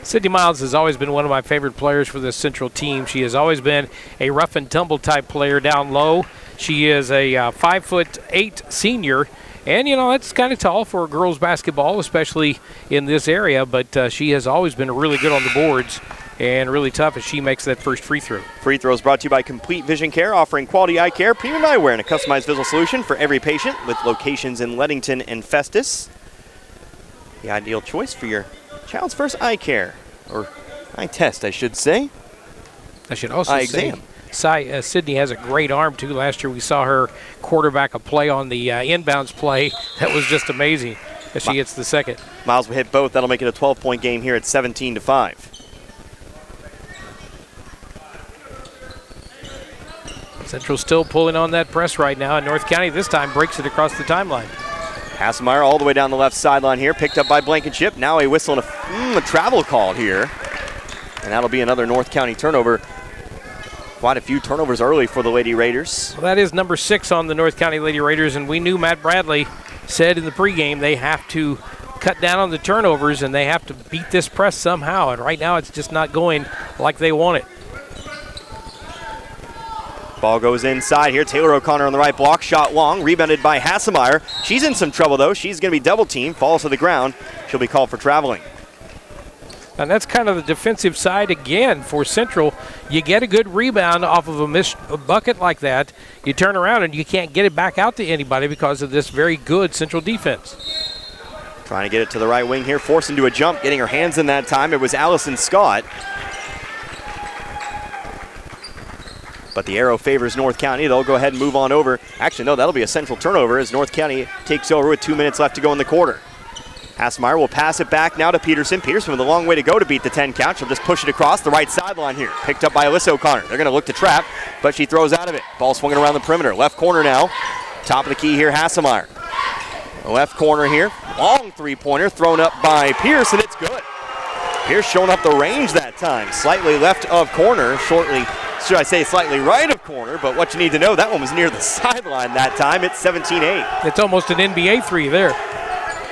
Sydney Miles has always been one of my favorite players for this Central team. She has always been a rough and tumble type player down low. She is a 5'8" senior. And, you know, that's kind of tall for girls basketball, especially in this area. But she has always been really good on the boards and really tough as she makes that first free throw. Free throws brought to you by Complete Vision Care, offering quality eye care, premium eyewear, and a customized visual solution for every patient with locations in Leadington and Festus. The ideal choice for your child's first eye care, or eye test, I should say. I should also eye say exam. Sydney has a great arm, too. Last year we saw her quarterback a play on the inbounds play. That was just amazing as she hits the second. Miles will hit both. That'll make it a 12-point game here at 17-5. Central still pulling on that press right now, and North County this time breaks it across the timeline. Hasselmeyer all the way down the left sideline here, picked up by Blankenship. Now a whistle and a travel call here. And that'll be another North County turnover. Quite a few turnovers early for the Lady Raiders. Well, that is number 6 on the North County Lady Raiders, and we knew Matt Bradley said in the pregame they have to cut down on the turnovers and they have to beat this press somehow, and right now it's just not going like they want it. Ball goes inside here. Taylor O'Connor on the right block, shot long, rebounded by Hasselmeyer. She's in some trouble though. She's going to be double teamed, falls to the ground. She'll be called for traveling. And that's kind of the defensive side again for Central. You get a good rebound off of a missed bucket like that, you turn around and you can't get it back out to anybody because of this very good Central defense. Trying to get it to the right wing here, forced into a jump, getting her hands in that time. It was Allison Scott. But the arrow favors North County. They'll go ahead and move on over. Actually, no, that'll be a Central turnover as North County takes over with 2 minutes left to go in the quarter. Hasselmeyer will pass it back now to Peterson. Peterson with a long way to go to beat the 10 count. She'll just push it across the right sideline here. Picked up by Alyssa O'Connor. They're going to look to trap, but she throws out of it. Ball swinging around the perimeter. Left corner now. Top of the key here, Hasselmeyer. Left corner here. Long three-pointer thrown up by Pierce, and it's good. Pierce showing up the range that time. Slightly left of corner, shortly, should I say slightly right of corner, but what you need to know, that one was near the sideline that time. It's 17-8. It's almost an NBA three there.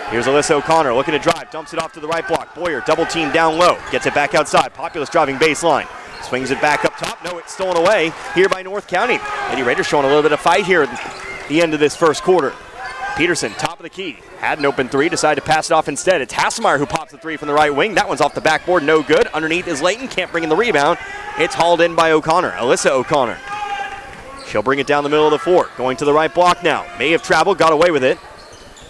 Here's Alyssa O'Connor looking to drive, dumps it off to the right block. Boyer double team down low, gets it back outside. Populous driving baseline, swings it back up top. No, it's stolen away here by North County. Lady Raiders showing a little bit of fight here at the end of this first quarter. Peterson, top of the key, had an open three, decided to pass it off instead. It's Hasselmeyer who pops the three from the right wing. That one's off the backboard, no good. Underneath is Layton, can't bring in the rebound. It's hauled in by O'Connor, Alyssa O'Connor. She'll bring it down the middle of the floor, going to the right block now. May have traveled, got away with it.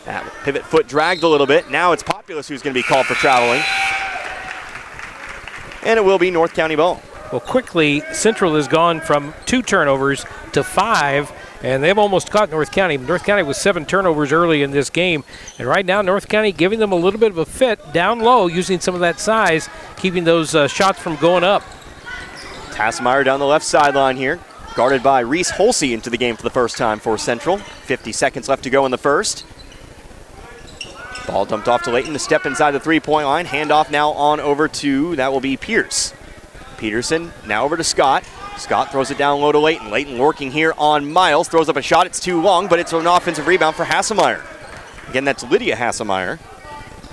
That pivot foot dragged a little bit. Now it's Populous who's going to be called for traveling. And it will be North County ball. Well, quickly, Central has gone from 2 turnovers to 5, and they've almost caught North County. North County was 7 turnovers early in this game, and right now North County giving them a little bit of a fit down low, using some of that size, keeping those shots from going up. Hasselmeyer down the left sideline here, guarded by Reese Holsey into the game for the first time for Central. 50 seconds left to go in the first. Ball dumped off to Layton to step inside the three-point line. Handoff now on over to, that will be Pierce. Peterson now over to Scott. Scott throws it down low to Layton. Layton working here on Miles. Throws up a shot. It's too long, but it's an offensive rebound for Hasselmeyer. Again, that's Lydia Hasselmeyer.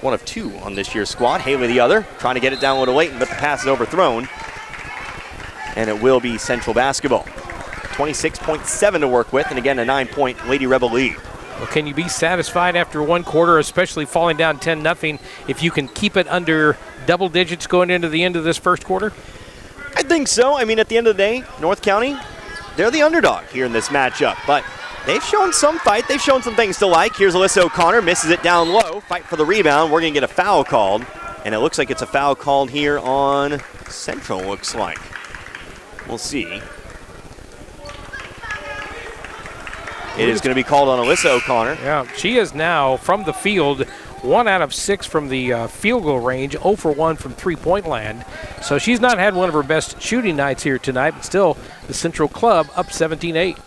One of two on this year's squad. Haley the other. Trying to get it down low to Layton, but the pass is overthrown. And it will be Central basketball. 26.7 to work with, and again, a 9-point Lady Rebel lead. Well, can you be satisfied after one quarter, especially falling down 10-0, if you can keep it under double digits going into the end of this first quarter? I think so. I mean, at the end of the day, North County, they're the underdog here in this matchup, but they've shown some fight. They've shown some things to like. Here's Alyssa O'Connor, misses it down low. Fight for the rebound. We're going to get a foul called, and it looks like it's a foul called here on Central, looks like. We'll see. It is going to be called on Alyssa O'Connor. Yeah, she is now from the field, 1 out of 6 from the field goal range, 0 for 1 from three-point land. So she's not had one of her best shooting nights here tonight, but still the Central club up 17-8.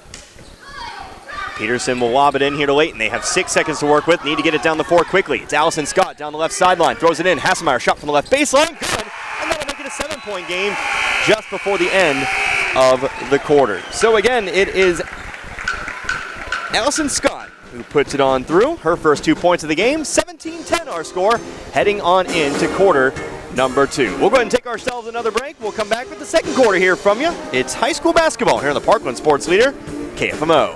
Peterson will lob it in here to Layton. They have 6 seconds to work with. Need to get it down the floor quickly. It's Allison Scott down the left sideline. Throws it in. Hasselmeyer shot from the left baseline. Good. And that'll make it a 7-point game just before the end of the quarter. So again, it is Allison Scott who puts it on through. Her first 2 points of the game. 17-10 our score. Heading on into quarter number 2. We'll go ahead and take ourselves another break. We'll come back with the second quarter here from you. It's high school basketball here on the Parkland Sports Leader, KFMO.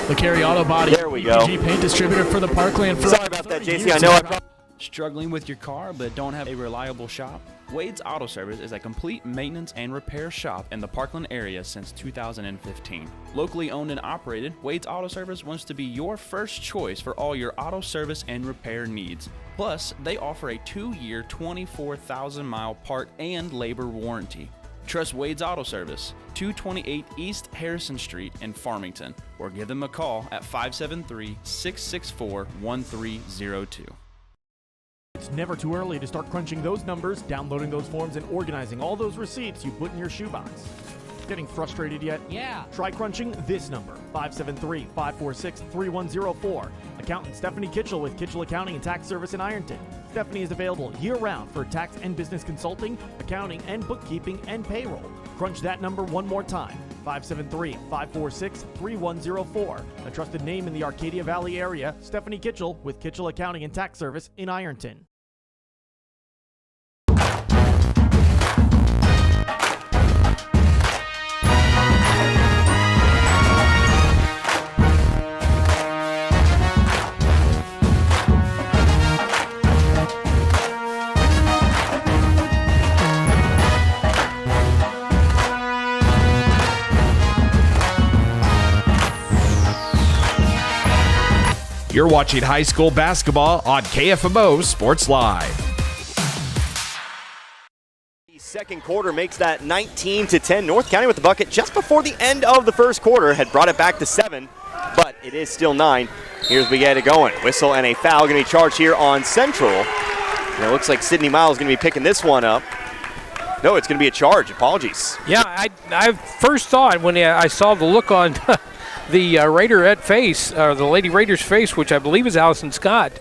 LeCarry Auto Body. There we go. PG paint distributor for the Parkland. Sorry about that, JC. I know I Struggling with your car but don't have a reliable shop? Wade's Auto Service is a complete maintenance and repair shop in the Parkland area since 2015. Locally owned and operated, Wade's Auto Service wants to be your first choice for all your auto service and repair needs. Plus, they offer a 2-year, 24,000-mile part and labor warranty. Trust Wade's Auto Service, 228 East Harrison Street in Farmington, or give them a call at 573-664-1302. It's never too early to start crunching those numbers, downloading those forms, and organizing all those receipts you put in your shoebox. Getting frustrated yet? Yeah. Try crunching this number, 573-546-3104. Accountant Stephanie Kitchell with Kitchell Accounting and Tax Service in Ironton. Stephanie is available year-round for tax and business consulting, accounting, and bookkeeping, and payroll. Crunch that number one more time, 573-546-3104. A trusted name in the Arcadia Valley area, Stephanie Kitchell with Kitchell Accounting and Tax Service in Ironton. You're watching high school basketball on KFMO Sports Live. The second quarter makes that 19-10. North County with the bucket just before the end of the first quarter. Had brought it back to 7, but it is still 9. Here's we get it going. Whistle and a foul going to be charged here on Central. And it looks like Sydney Miles is going to be picking this one up. No, it's going to be a charge. Apologies. Yeah, I first thought when I saw the look on the Raiderette face, or the Lady Raiders face, which I believe is Allison Scott,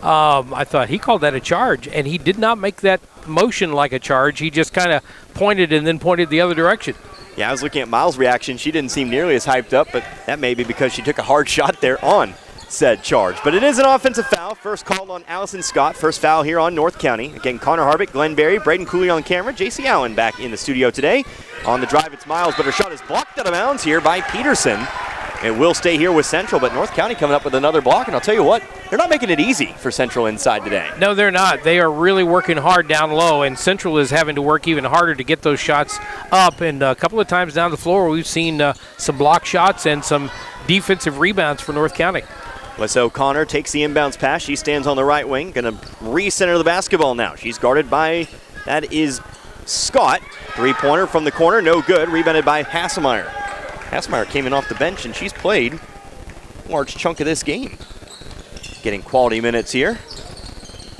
I thought he called that a charge, and he did not make that motion like a charge. He just kind of pointed and then pointed the other direction. Yeah, I was looking at Miles' reaction. She didn't seem nearly as hyped up, but that may be because she took a hard shot there on said charge. But it is an offensive foul. First called on Allison Scott. First foul here on North County. Again, Connor Harvick, Glenn Berry, Braden Cooley on camera. J.C. Allen back in the studio today. On the drive, it's Miles, but her shot is blocked out of bounds here by Peterson. It will stay here with Central, but North County coming up with another block, and I'll tell you what, they're not making it easy for Central inside today. No, they're not. They are really working hard down low, and Central is having to work even harder to get those shots up. And a couple of times down the floor, we've seen some block shots and some defensive rebounds for North County. Alyssa O'Connor takes the inbounds pass. She stands on the right wing, going to recenter the basketball now. She's guarded by, that is Scott. Three-pointer from the corner, no good. Rebounded by Hasselmeyer. Hasselmeyer came in off the bench, and she's played a large chunk of this game. Getting quality minutes here.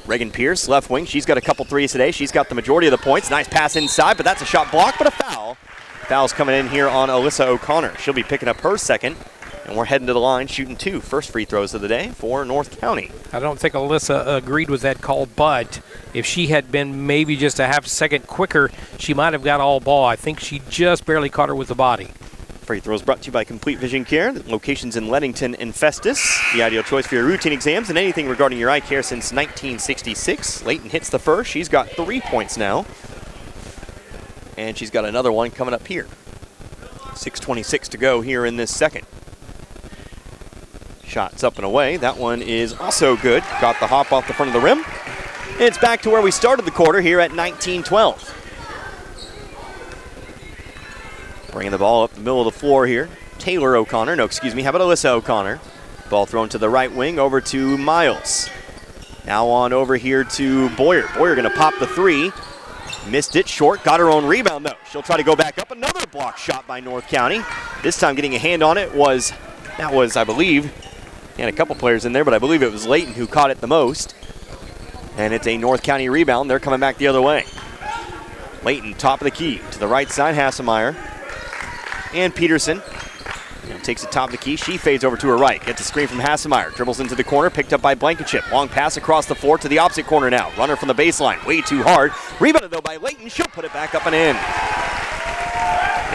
Reagan Pierce, left wing. She's got a couple threes today. She's got the majority of the points. Nice pass inside, but that's a shot blocked, but a foul. Foul's coming in here on Alyssa O'Connor. She'll be picking up her second. And we're heading to the line, shooting 2 first free throws of the day for North County. I don't think Alyssa agreed with that call, but if she had been maybe just a half second quicker, she might have got all ball. I think she just barely caught her with the body. Free throws brought to you by Complete Vision Care. Locations in Leadington and Festus. The ideal choice for your routine exams and anything regarding your eye care since 1966. Layton hits the first. She's got 3 points now. And she's got another one coming up here. 6:26 to go here in this second. Shots up and away. That one is also good. Got the hop off the front of the rim. And it's back to where we started the quarter here at 19-12. Bringing the ball up the middle of the floor here. Taylor O'Connor. No, excuse me. How about Alyssa O'Connor? Ball thrown to the right wing over to Miles. Now on over here to Boyer. Boyer going to pop the 3. Missed it short. Got her own rebound, though. She'll try to go back up. Another block shot by North County. This time getting a hand on it was, I believe, and a couple players in there, but I believe it was Layton who caught it the most. And it's a North County rebound. They're coming back the other way. Layton, top of the key. To the right side, Hassemeyer. And Peterson takes the top of the key. She fades over to her right. Gets a screen from Hassemeyer. Dribbles into the corner. Picked up by Blankenship. Long pass across the floor to the opposite corner now. Runner from the baseline. Way too hard. Rebounded, though, by Layton. She'll put it back up and in.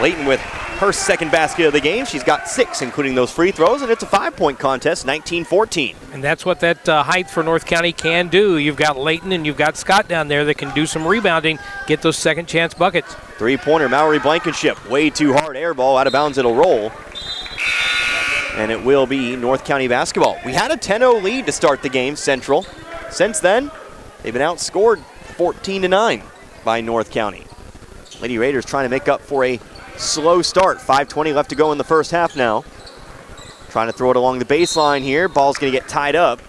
Layton with her second basket of the game. She's got 6, including those free throws, and it's a 5-point contest, 19-14. And that's what that height for North County can do. You've got Layton and you've got Scott down there that can do some rebounding, get those second chance buckets. 3-pointer, Mallory Blankenship. Way too hard. Air ball out of bounds. It'll roll. And it will be North County basketball. We had a 10-0 lead to start the game, Central. Since then, they've been outscored 14-9 by North County. Lady Raiders trying to make up for a slow start. 5:20 left to go in the first half now. Trying to throw it along the baseline here. Ball's going to get tied up.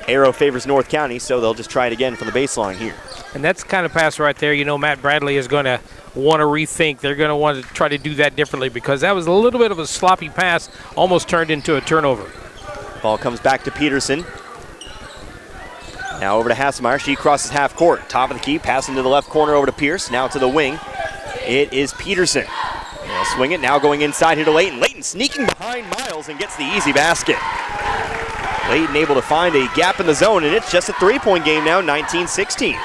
Arrow favors North County, so they'll just try it again from the baseline here. And that's the kind of pass right there, you know, Matt Bradley is going to want to rethink. They're going to want to try to do that differently because that was a little bit of a sloppy pass, almost turned into a turnover. Ball comes back to Peterson. Now over to Hassemeyer. She crosses half court. Top of the key, passing to the left corner over to Pierce. Now to the wing. It is Peterson. They'll swing it. Now going inside here to Layton. Layton sneaking behind Miles and gets the easy basket. Layton able to find a gap in the zone, and it's just a 3-point game now, 19-16.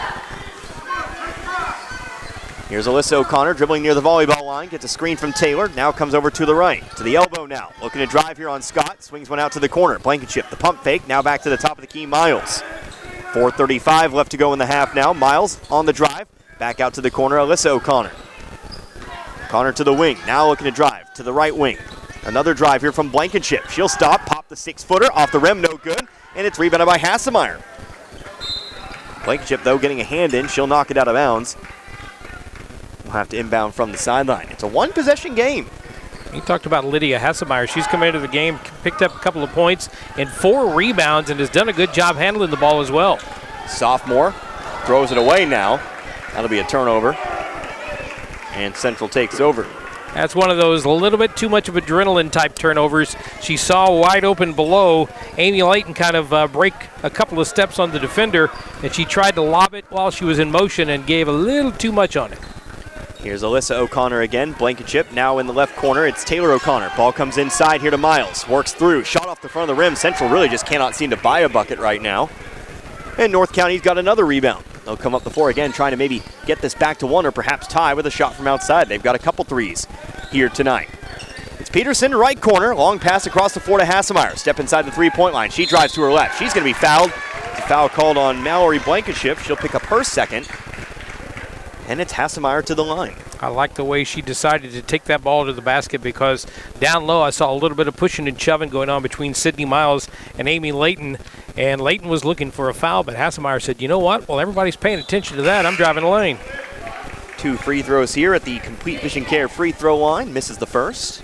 Here's Alyssa O'Connor dribbling near the volleyball line. Gets a screen from Taylor. Now comes over to the right. To the elbow now. Looking to drive here on Scott. Swings one out to the corner. Blankenship, the pump fake. Now back to the top of the key, Miles. 4:35 left to go in the half now. Miles on the drive. Back out to the corner, Alyssa O'Connor. O'Connor to the wing. Now looking to drive to the right wing. Another drive here from Blankenship. She'll stop, pop the 6-footer. Off the rim, no good. And it's rebounded by Hassemeyer. Blankenship, though, getting a hand in. She'll knock it out of bounds. We'll have to inbound from the sideline. It's a one-possession game. You talked about Lydia Hassemeyer. She's come into the game, picked up a couple of points and 4 rebounds and has done a good job handling the ball as well. Sophomore throws it away now. That'll be a turnover. And Central takes over. That's one of those a little bit too much of adrenaline type turnovers. She saw wide open below. Amy Layton kind of break a couple of steps on the defender, and she tried to lob it while she was in motion and gave a little too much on it. Here's Alyssa O'Connor again. Blankenship now in the left corner. It's Taylor O'Connor. Ball comes inside here to Miles. Works through. Shot off the front of the rim. Central really just cannot seem to buy a bucket right now. And North County's got another rebound. They'll come up the floor again, trying to maybe get this back to 1 or perhaps tie with a shot from outside. They've got a couple threes here tonight. It's Peterson, right corner. Long pass across the floor to Hassemeyer. Step inside the 3-point line. She drives to her left. She's going to be fouled. It's a foul called on Mallory Blankenship. She'll pick up her second. And it's Hassemeyer to the line. I like the way she decided to take that ball to the basket because down low I saw a little bit of pushing and shoving going on between Sydney Miles and Amy Layton. And Layton was looking for a foul, but Hassemeyer said, you know what? Well, everybody's paying attention to that. I'm driving the lane. 2 free throws here at the Complete Vision Care free throw line. Misses the first.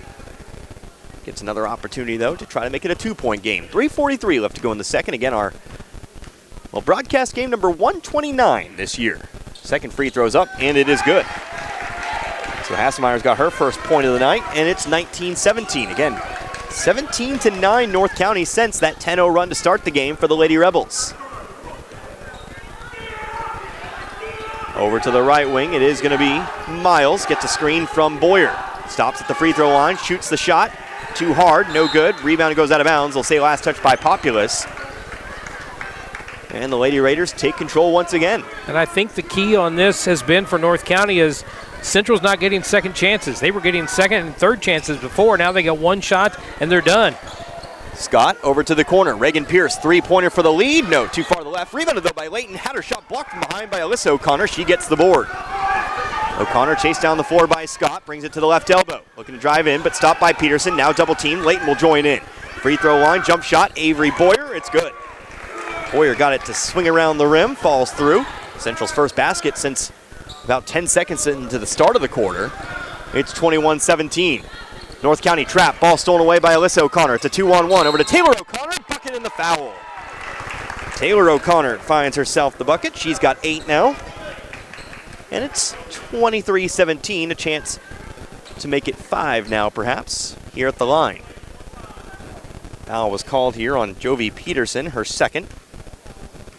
Gets another opportunity, though, to try to make it a 2-point game. 3:43 left to go in the second. Again, our broadcast game number 129 this year. Second free throw's up, and it is good. So Hassemeyer's got her first point of the night, and it's 19-17. Again, 17-9 North County since that 10-0 run to start the game for the Lady Rebels. Over to the right wing, it is going to be Miles. Gets a screen from Boyer. Stops at the free throw line, shoots the shot. too hard, no good. Rebound goes out of bounds. They'll say last touch by Populous. And the Lady Raiders take control once again. And I think the key on this has been for North County is Central's not getting second chances. They were getting second and third chances before. Now they got one shot and they're done. Scott over to the corner. Reagan Pierce, three-pointer for the lead. No, too far to the left. Rebounded though by Layton. Had her shot blocked from behind by Alyssa O'Connor. She gets the board. O'Connor chased down the floor by Scott. Brings it to the left elbow. Looking to drive in, but stopped by Peterson. Now double team. Layton will join in. Free throw line, jump shot. Avery Boyer. It's good. Boyer got it to swing around the rim. Falls through. Central's first basket since about 10 seconds into the start of the quarter. It's 21-17. North County trap. Ball stolen away by Alyssa O'Connor. It's a 2-on-1 over to Taylor O'Connor. Bucket in the foul. Taylor O'Connor finds herself the bucket. She's got 8 now. And it's 23-17. A chance to make it 5 now, perhaps, here at the line. Foul was called here on Jovi Peterson, her second.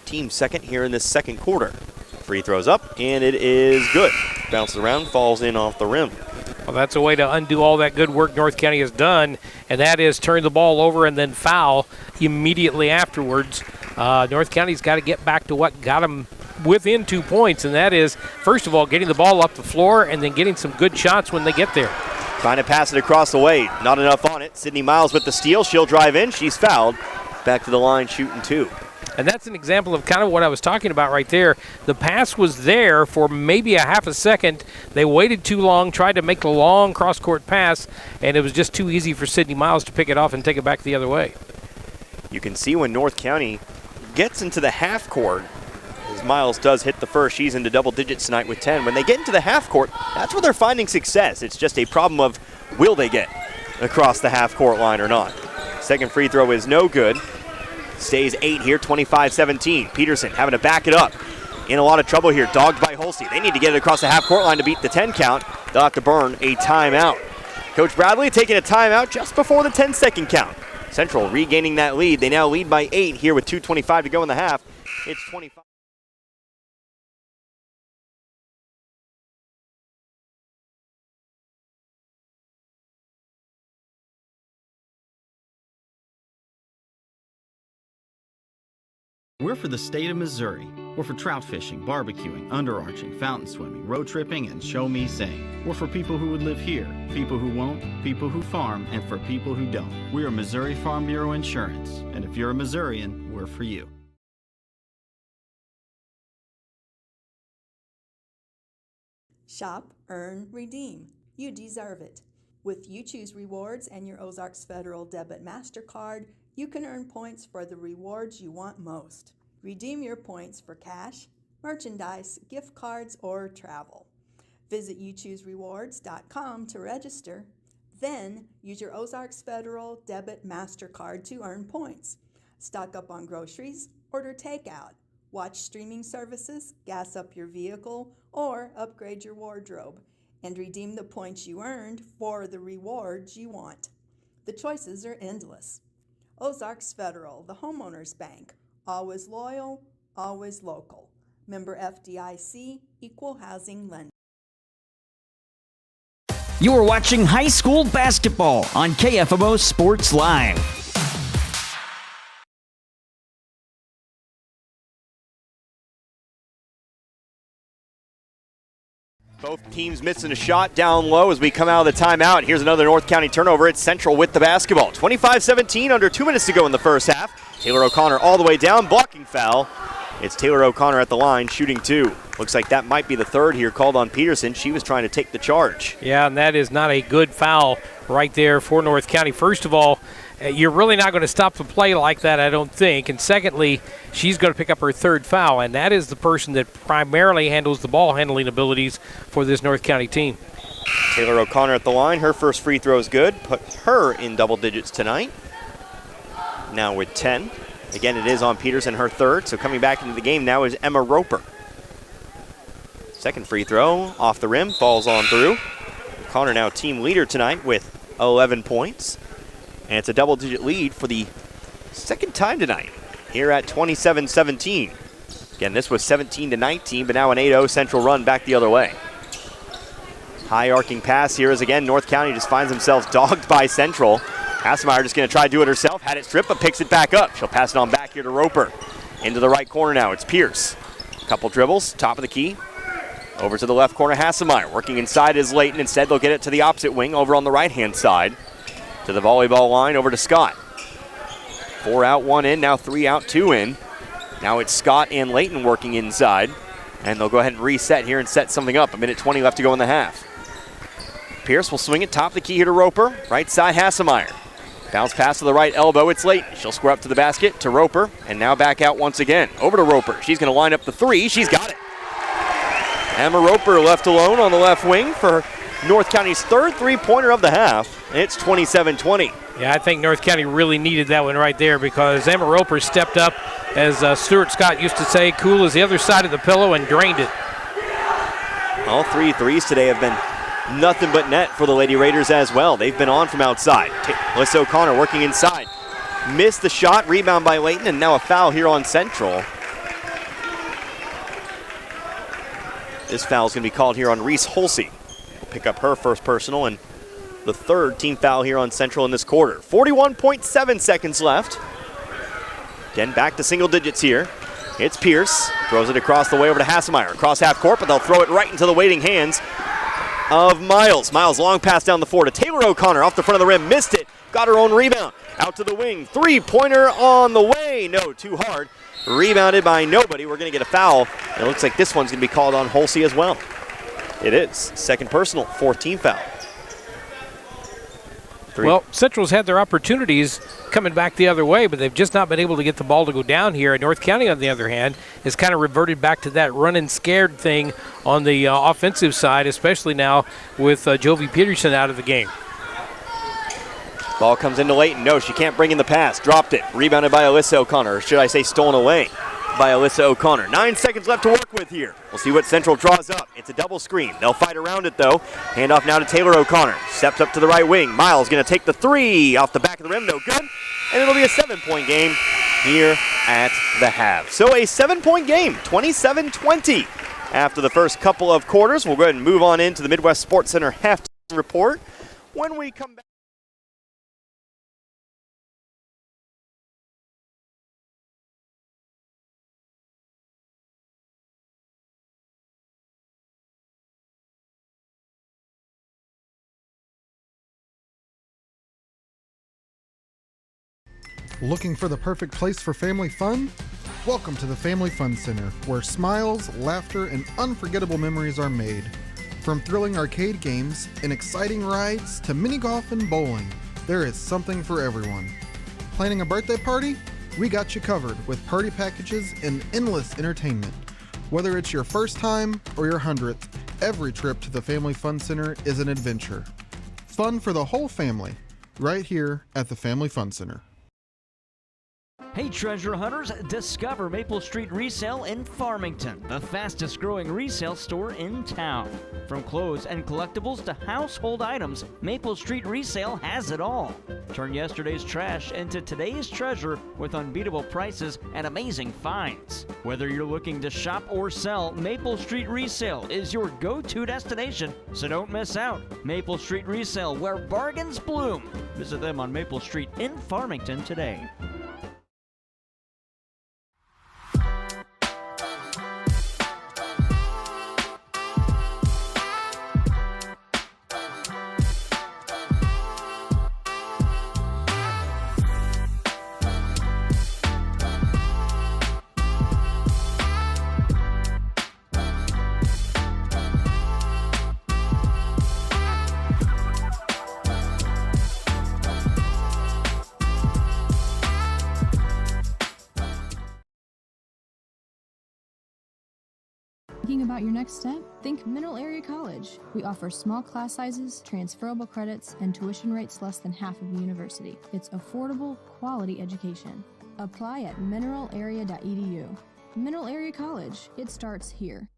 Team second here in this second quarter. Free throws up, and it is good. Bounces around, falls in off the rim. Well, that's a way to undo all that good work North County has done, and that is turn the ball over and then foul immediately afterwards. North County's got to get back to what got them within 2 points, and that is, first of all, getting the ball up the floor and then getting some good shots when they get there. Trying to pass it across the way. Not enough on it. Sydney Miles with the steal. She'll drive in. She's fouled. Back to the line, shooting 2. And that's an example of kind of what I was talking about right there. The pass was there for maybe a half a second. They waited too long, tried to make a long cross-court pass, and it was just too easy for Sydney Miles to pick it off and take it back the other way. You can see when North County gets into the half court, as Miles does hit the first, she's into double digits tonight with 10. When they get into the half court, that's where they're finding success. It's just a problem of will they get across the half court line or not. Second free throw is no good. Stays 8 here, 25-17. Peterson having to back it up. In a lot of trouble here, dogged by Holsey. They need to get it across the half-court line to beat the 10 count. They'll have to burn a timeout. Coach Bradley taking a timeout just before the 10-second count. Central regaining that lead. They now lead by 8 here with 2:25 to go in the half. It's 25. We're for the state of Missouri. We're for trout fishing, barbecuing, underarching, fountain swimming, road tripping, and show me sing. We're for people who would live here, people who won't, people who farm, and for people who don't. We are Missouri Farm Bureau Insurance, and if you're a Missourian, we're for you. Shop, earn, redeem. You deserve it. With You Choose Rewards and your Ozarks Federal Debit MasterCard, you can earn points for the rewards you want most. Redeem your points for cash, merchandise, gift cards, or travel. Visit YouChooseRewards.com to register. Then use your Ozarks Federal Debit MasterCard to earn points. Stock up on groceries, order takeout, watch streaming services, gas up your vehicle, or upgrade your wardrobe, and redeem the points you earned for the rewards you want. The choices are endless. Ozarks Federal, the homeowners bank. Always loyal, always local. Member FDIC, equal housing lender. You are watching high school basketball on KFMO Sports Live. Both teams missing a shot down low as we come out of the timeout. Here's another North County turnover. It's Central with the basketball. 25-17, under 2 minutes to go in the first half. Taylor O'Connor all the way down, blocking foul. It's Taylor O'Connor at the line, shooting 2. Looks like that might be the third here called on Peterson. She was trying to take the charge. Yeah, and that is not a good foul right there for North County. First of all, you're really not going to stop the play like that, I don't think. And secondly, she's going to pick up her third foul, and that is the person that primarily handles the ball handling abilities for this North County team. Taylor O'Connor at the line. Her first free throw is good. Put her in double digits tonight. Now with 10. Again, it is on Peterson, her third. So coming back into the game now is Emma Roper. Second free throw off the rim, falls on through. O'Connor now team leader tonight with 11 points. And it's a double-digit lead for the second time tonight here at 27-17. Again, this was 17-19, but now an 8-0 Central run back the other way. High arcing pass here as again North County just finds themselves dogged by Central. Hassemeyer just going to try to do it herself. Had it stripped, but picks it back up. She'll pass it on back here to Roper. Into the right corner now. It's Pierce. Couple dribbles, top of the key. Over to the left corner, Hassemeyer. Working inside is Layton. Instead, they'll get it to the opposite wing over on the right-hand side. To the volleyball line, over to Scott. 4 out, 1 in. Now 3 out, 2 in. Now it's Scott and Layton working inside. And they'll go ahead and reset here and set something up. 1:20 left to go in the half. Pierce will swing it top of the key here to Roper. Right side, Hassemeyer. Bounce pass to the right elbow, it's Layton. She'll square up to the basket, to Roper, and now back out once again. Over to Roper. She's going to line up the 3. She's got it. Emma Roper left alone on the left wing for North County's third three-pointer of the half. It's 27-20. Yeah, I think North County really needed that one right there because Emma Roper stepped up, as Stuart Scott used to say, cool as the other side of the pillow, and drained it. All 3 threes today have been nothing but net for the Lady Raiders as well. They've been on from outside. Alyssa O'Connor working inside. Missed the shot, rebound by Layton, and now a foul here on Central. This foul is going to be called here on Reese Holsey. Will pick up her first personal and the third team foul here on Central in this quarter. 41.7 seconds left. Again, back to single digits here. It's Pierce. Throws it across the way over to Hassemeyer. Across half court, but they'll throw it right into the waiting hands of Miles. Miles long pass down the floor to Taylor O'Connor. Off the front of the rim, missed it. Got her own rebound. Out to the wing. Three-pointer on the way. No, too hard. Rebounded by nobody. We're going to get a foul. And it looks like this one's going to be called on Holsey as well. It is. Second personal, 4th team foul. Well, Central's had their opportunities coming back the other way, but they've just not been able to get the ball to go down here. And North County, on the other hand, has kind of reverted back to that running scared thing on the offensive side, especially now with Jovi Peterson out of the game. Ball comes into Layton. No, she can't bring in the pass. Dropped it. Rebounded by Alyssa O'Connor. Or should I say stolen away by Alyssa O'Connor. 9 seconds left to work with here. We'll see what Central draws up. It's a double screen. They'll fight around it, though. Handoff now to Taylor O'Connor. Steps up to the right wing. Miles going to take the 3 off the back of the rim. No good. And it'll be a 7-point game here at the half. So a 7-point game, 27-20. After the first couple of quarters, we'll go ahead and move on into the Midwest Sports Center halftime report. When we come back. Looking for the perfect place for family fun? Welcome to the Family Fun Center, where smiles, laughter, and unforgettable memories are made. From thrilling arcade games and exciting rides to mini golf and bowling, there is something for everyone. Planning a birthday party? We got you covered with party packages and endless entertainment. Whether it's your first time or your 100th, every trip to the Family Fun Center is an adventure. Fun for the whole family, right here at the Family Fun Center. Hey treasure hunters, discover Maple Street Resale in Farmington, the fastest growing resale store in town. From clothes and collectibles to household items, Maple Street Resale has it all. Turn yesterday's trash into today's treasure with unbeatable prices and amazing finds. Whether you're looking to shop or sell, Maple Street Resale is your go-to destination, so don't miss out. Maple Street Resale, where bargains bloom. Visit them on Maple Street in Farmington today. Thinking about your next step? Think Mineral Area College. We offer small class sizes, transferable credits, and tuition rates less than half of a university. It's affordable, quality education. Apply at mineralarea.edu. Mineral Area College. It starts here.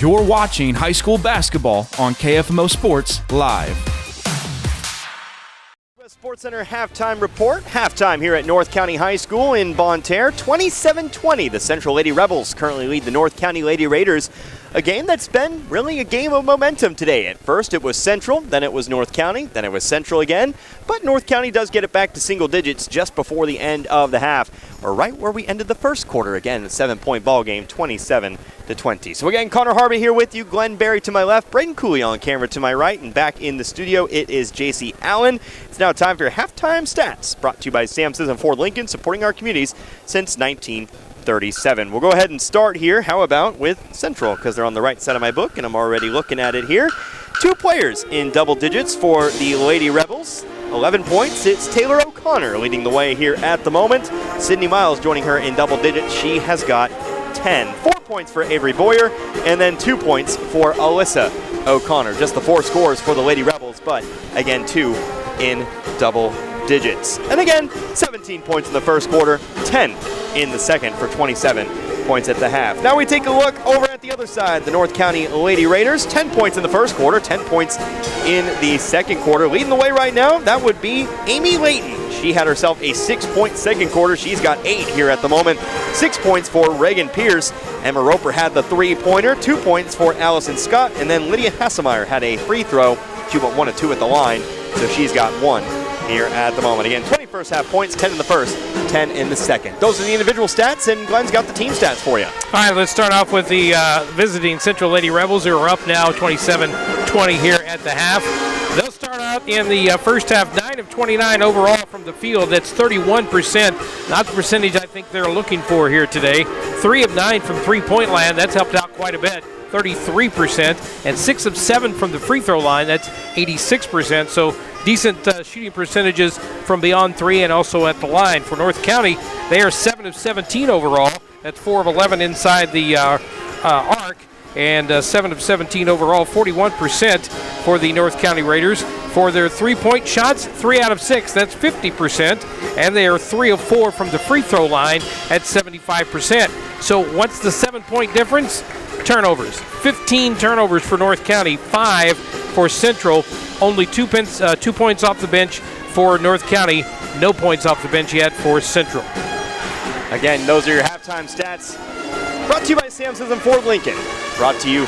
You're watching high school basketball on KFMO Sports Live. Sports Center halftime report. Halftime here at North County High School in Bonne Terre. 27-20. The Central Lady Rebels currently lead the North County Lady Raiders. A game that's been really a game of momentum today. At first it was Central, then it was North County, then it was Central again. But North County does get it back to single digits just before the end of the half. Or right where we ended the first quarter. Again, a 7-point ball game, 27-20. So again, Connor Harvey here with you. Glenn Berry to my left, Braden Cooley on camera to my right, and back in the studio it is JC Allen. It's now time for your halftime stats, brought to you by Sam Sisson Ford Lincoln, supporting our communities since 1937. We'll go ahead and start here. How about with Central, because they're on the right side of my book, and I'm already looking at it here. 2 players in double digits for the Lady Rebels. 11 points, it's Taylor O'Connor leading the way here at the moment. Sydney Miles joining her in double digits. She has got 10. 4 points for Avery Boyer, and then 2 points for Alyssa O'Connor. Just the 4 scores for the Lady Rebels, but again, 2 in double digits. And again, 17 points in the first quarter, 10 in the second for 27 points at the half. Now we take a look over at the other side, the North County Lady Raiders. 10 points in the first quarter, 10 points in the second quarter. Leading the way right now, that would be Amy Layton. She had herself a 6-point second quarter. She's got 8 here at the moment. 6 points for Reagan Pierce. Emma Roper had the 3-pointer. 2 points for Allison Scott. And then Lydia Hassemeyer had a free throw. She went 1 of 2 at the line, so she's got 1 here at the moment. Again, 20 first half points, 10 in the first, 10 in the second. Those are the individual stats, and Glenn's got the team stats for you. All right, let's start off with the visiting Central Lady Rebels, who are up now 27-20 here at the half. They'll start out in the first half, 9 of 29 overall from the field. That's 31%, not the percentage I think they're looking for here today. 3 of 9 from three-point land. That's helped out quite a bit, 33%, and 6 of 7 from the free throw line. That's 86%. So decent shooting percentages from beyond 3 and also at the line. For North County, they are 7 of 17 overall. That's 4 of 11 inside the arc, and 7 of 17 overall, 41% for the North County Raiders. For their three-point shots, 3 out of 6, that's 50%, and they are 3 of 4 from the free throw line at 75%. So what's the 7-point difference? Turnovers. 15 turnovers for North County, 5 for Central. Only 2 points off the bench for North County. No points off the bench yet for Central. Again, those are your halftime stats. Brought to you by Sam Sisson Ford Lincoln. Brought to you,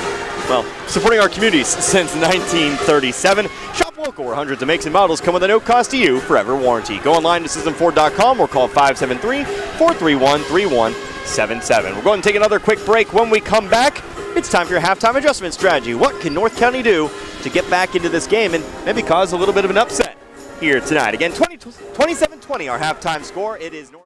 well, supporting our communities since 1937. Shop local where hundreds of makes and models come with a no cost to you forever warranty. Go online to SissonFord.com or call 573-431-3177. We're going to take another quick break. When we come back, it's time for your halftime adjustment strategy. What can North County do to get back into this game and maybe cause a little bit of an upset here tonight? Again, 27-20 our halftime score. It is North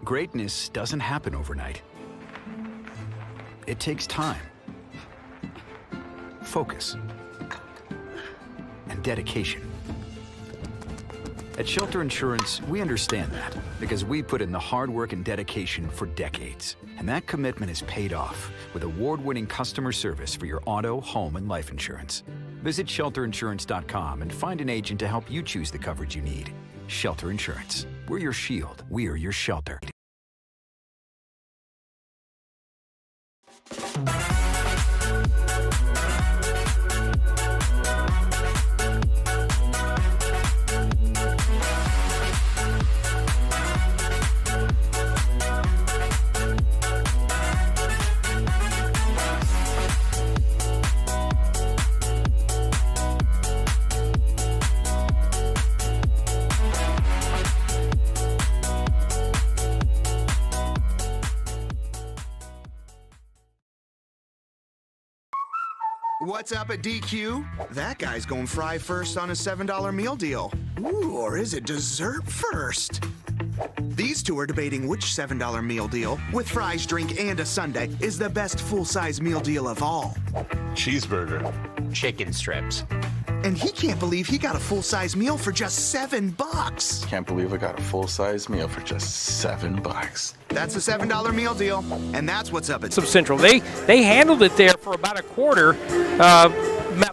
Greatness doesn't happen overnight. It takes time, focus, and dedication. At Shelter Insurance, we understand that because we put in the hard work and dedication for decades. And that commitment is paid off with award-winning customer service for your auto, home, and life insurance. Visit shelterinsurance.com and find an agent to help you choose the coverage you need. Shelter Insurance. We're your shield. We're your shelter. What's up at DQ? That guy's going fry first on a $7 meal deal. Ooh, or is it dessert first? These two are debating which $7 meal deal, with fries, drink, and a sundae, is the best full-size meal deal of all. Cheeseburger. Chicken strips. And he can't believe he got a full-size meal for just $7. Can't believe I got a full-size meal for just $7. That's a $7 meal deal, and that's what's up at Central. They handled it there for about a quarter,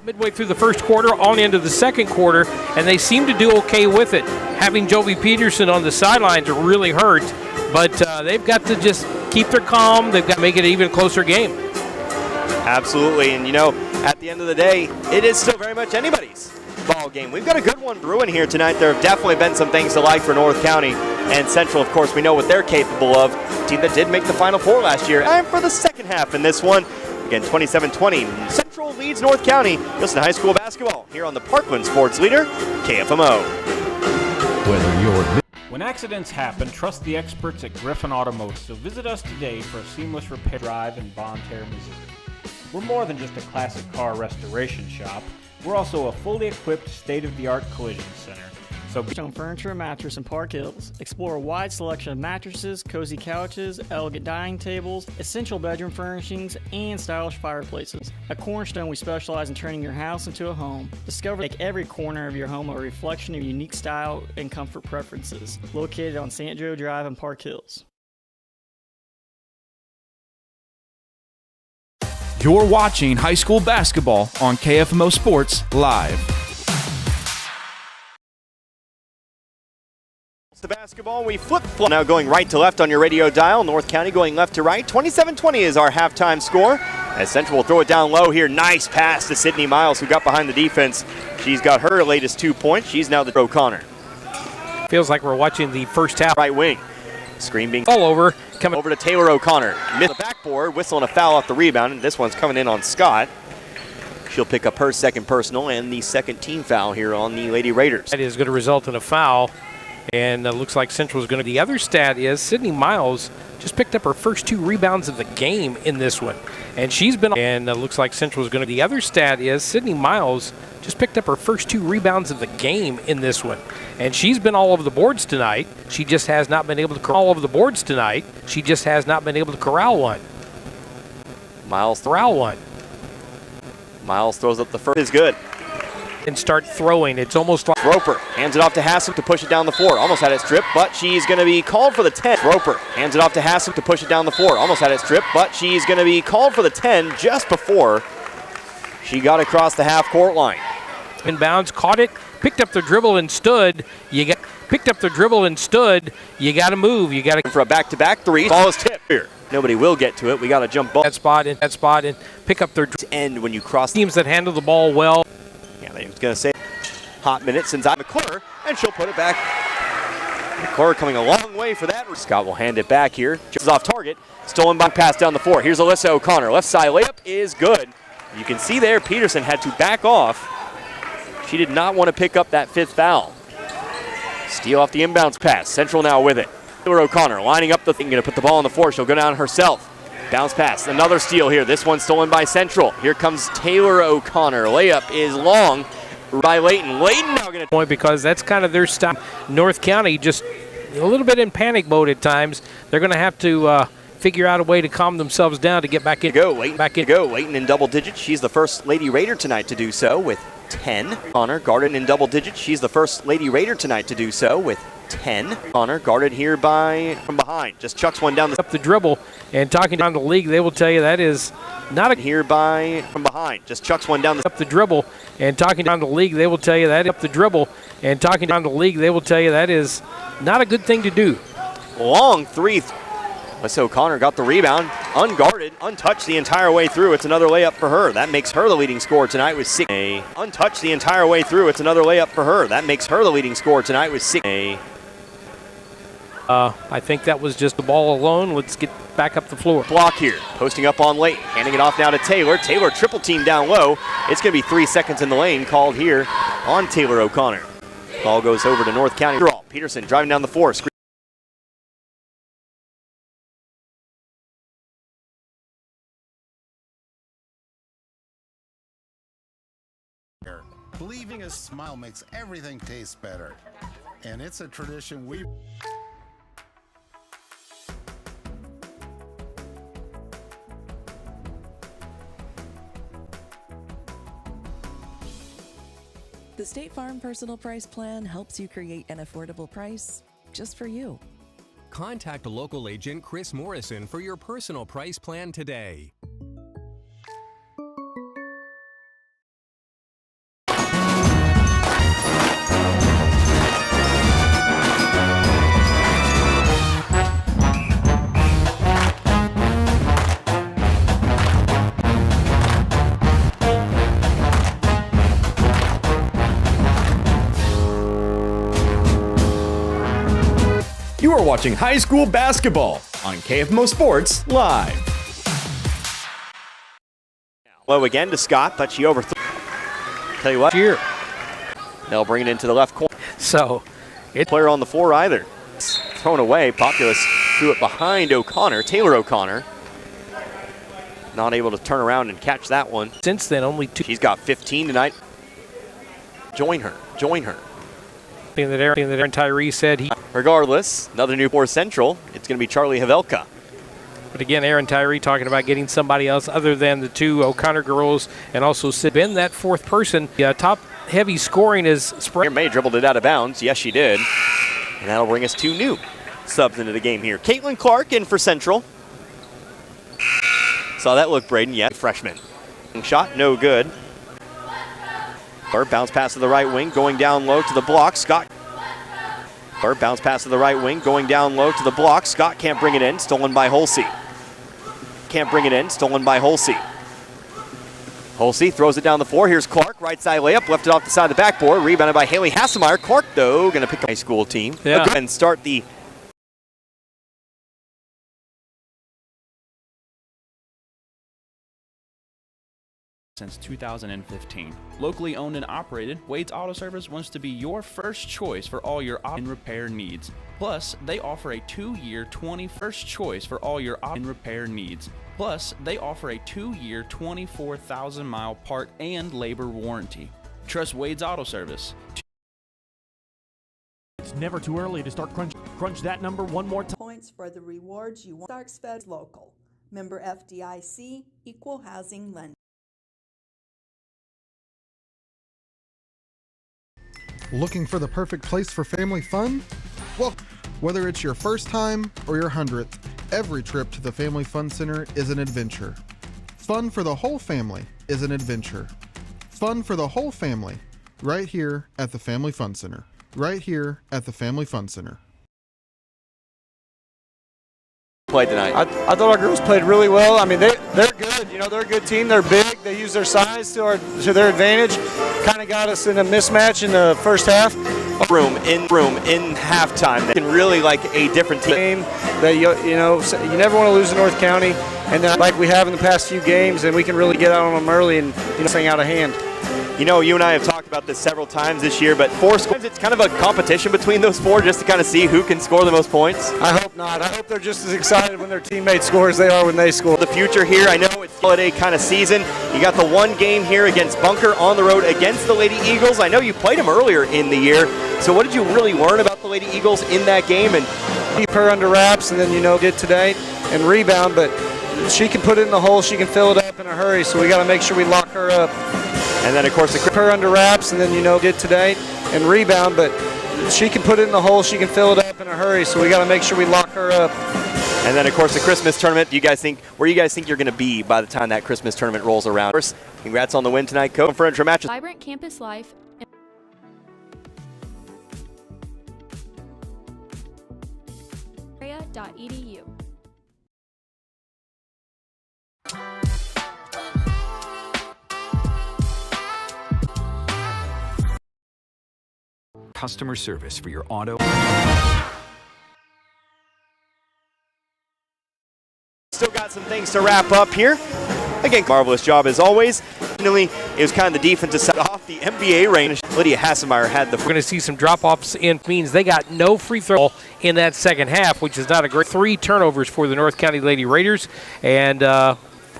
midway through the first quarter, on into the second quarter, and they seem to do okay with it. Having Jovi Peterson on the sidelines really hurt, but they've got to just keep their calm. They've got to make it an even closer game. Absolutely, and at the end of the day, it is still very much anybody's ball game. We've got a good one brewing here tonight. There have definitely been some things to like for North County and Central. Of course, we know what they're capable of. A team that did make the Final Four last year. And for the second half in this one, again, 27-20, Central leads North County. Listen to high school basketball here on the Parkland Sports Leader, KFMO. When accidents happen, trust the experts at Griffin Automotive. So visit us today for a seamless repair drive in Bonne Terre, Missouri. We're more than just a classic car restoration shop. We're also a fully equipped, state-of-the-art collision center. So on furniture and mattress in Park Hills. Explore a wide selection of mattresses, cozy couches, elegant dining tables, essential bedroom furnishings, and stylish fireplaces. At Cornerstone, we specialize in turning your house into a home. Discover make every corner of your home a reflection of unique style and comfort preferences. Located on St. Joe Drive in Park Hills. You're watching high school basketball on KFMO Sports Live. The basketball, we flip-flop. Now going right to left on your radio dial. North County going left to right. 27-20 is our halftime score. As Central will throw it down low here. Nice pass to Sydney Miles, who got behind the defense. She's got her latest 2 points. She's now the O'Connor. Feels like we're watching the first half. Right wing. Screen being all over. Coming over to Taylor O'Connor. Missed the backboard, whistling a foul off the rebound, and this one's coming in on Scott. She'll pick up her second personal and the second team foul here on the Lady Raiders. That is going to result in a foul, and looks like Central is going to. The other stat is Sydney Miles just picked up her first 2 rebounds of the game in this one, and she's been. And looks like Central is going to. The other stat is Sydney Miles just picked up her first 2 rebounds of the game in this one, and she's been all over the boards tonight. She just has not been able to corral over the boards tonight. She just has not been able to corral one. Miles corral one. Miles throws up the first. Is good. And start throwing. It's almost like Roper hands it off to Hassel to push it down the floor. Almost had it stripped, but she's going to be called for the 10. Roper hands it off to Hassel to push it down the floor. Almost had it stripped, but she's going to be called for the 10 just before she got across the half-court line. Inbounds, caught it, picked up the dribble and stood. You got to move. You got to for a back-to-back 3. Ball is tipped here. Nobody will get to it. We got to jump ball. That spot and pick up their end when you cross. Teams that handle the ball well. Yeah, they was going to say hot minute since I'm McClure, and she'll put it back. McClure coming a long way for that. Scott will hand it back here. Just off target. Stolen by pass down the floor. Here's Alyssa O'Connor. Left side layup is good. You can see there Peterson had to back off. She did not want to pick up that 5th foul. Steal off the inbounds pass. Central now with it. Taylor O'Connor lining up the thing. Going to put the ball on the floor. She'll go down herself. Bounce pass. Another steal here. This one stolen by Central. Here comes Taylor O'Connor. Layup is long by Layton. Layton now going to point because that's kind of their style. North County just a little bit in panic mode at times. They're going to have to figure out a way to calm themselves down to get back in. Layton in double digits. She's the first Lady Raider tonight to do so with 10. Connor guarded in double digits. She's the first Lady Raider tonight to do so with 10. Connor guarded here from behind. Just chucks one down up the dribble. And talking down the league, they will tell you that is not a here from behind. Just chucks one down up the dribble. And talking down the league, they will tell you that up the dribble. And talking down the league, they will tell you that is not a good thing to do. Long 3. Alyssa O'Connor got the rebound, unguarded, untouched the entire way through. It's another layup for her. That makes her the leading scorer tonight with 6. Untouched the entire way through. It's another layup for her. That makes her the leading scorer tonight with 6. I think that was just the ball alone. Let's get back up the floor. Block here, posting up on Layton, handing it off now to Taylor. Taylor triple team down low. It's going to be 3 seconds in the lane called here on Taylor O'Connor. Ball goes over to North County. Peterson driving down the floor. Leaving a smile makes everything taste better. And it's a tradition we... The State Farm Personal Price Plan helps you create an affordable price just for you. Contact local agent Chris Morrison for your personal price plan today. You are watching high school basketball on KFMO Sports Live. Low again to Scott, but she overthrew. Tell you what, here they'll bring it into the left corner. So, it's player on the floor either. It's thrown away. Populous threw it behind O'Connor, Taylor O'Connor. Not able to turn around and catch that one. Since then, only 2. She's got 15 tonight. Join her. Join her. Thing that Aaron Tyree said he. Regardless, another Newport Central. It's going to be Charlie Havelka. But again, Aaron Tyree talking about getting somebody else other than the 2 O'Connor girls, and also been that 4th person. Top heavy scoring is Spring. May dribbled it out of bounds. Yes, she did. And that'll bring us 2 new subs into the game here. Caitlin Clark in for Central. Saw that look, Braden. Yeah, freshman. Shot, no good. Burr bounce pass to the right wing, going down low to the block. Scott. Burr bounce pass to the right wing, going down low to the block. Scott can't bring it in, stolen by Holsey. Can't bring it in, stolen by Holsey. Holsey throws it down the floor. Here's Clark, right side layup, left it off the side of the backboard. Rebounded by Haley Hasselmeyer. Clark, though, going to pick up high school team. Yeah. And start the since 2015. Locally owned and operated, Wade's Auto Service wants to be your first choice for all your auto and repair needs. Plus, they offer a 2-year 24,000-mile part and labor warranty. Trust Wade's Auto Service. It's never too early to start crunch that number one more time. Points for the rewards you want. Ozarks Fed Local. Member FDIC, Equal Housing Lender. Looking for the perfect place for family fun? Well, whether it's your first time or your 100th, every trip to the Family Fun Center is an adventure. Fun for the whole family is an adventure. Fun for the whole family, right here at the Family Fun Center. Right here at the Family Fun Center. Played tonight. I thought our girls played really well. I mean, they're good. You know, they're a good team. They're big. They use their size to their advantage. Kind of got us in a mismatch in the first half. Room in halftime. They can really like a different team. That you never want to lose to North County, and like we have in the past few games, and we can really get out on them early and thing out of hand. You know, you and I have talked about this several times this year, but 4 scores, it's kind of a competition between those 4 just to kind of see who can score the most points. I hope not. I hope they're just as excited when their teammate scores as they are when they score. The future here, I know it's holiday kind of season. You got the 1 game here against Bunker on the road against the Lady Eagles. I know you played them earlier in the year. So what did you really learn about the Lady Eagles in that game? And keep her under wraps, and then did today, and rebound, but she can put it in the hole. She can fill it up in a hurry, so we got to make sure we lock her up. And then, of course, her under wraps, and then, did today, and rebound, but she can put it in the hole. She can fill it up in a hurry, so we got to make sure we lock her up. And then, of course, the Christmas tournament. Where do you guys think you're going to be by the time that Christmas tournament rolls around? First, congrats on the win tonight, Coach. Furniture Matches. Vibrant campus life. area.edu. Customer service for your auto. Still got some things to wrap up here. Again, marvelous job as always. It was kind of the defense to set off the NBA range. Lydia Hasselmeyer had the. We're going to see some drop-offs in. Means they got no free throw in that second half, which is not a great. 3 turnovers for the North County Lady Raiders, and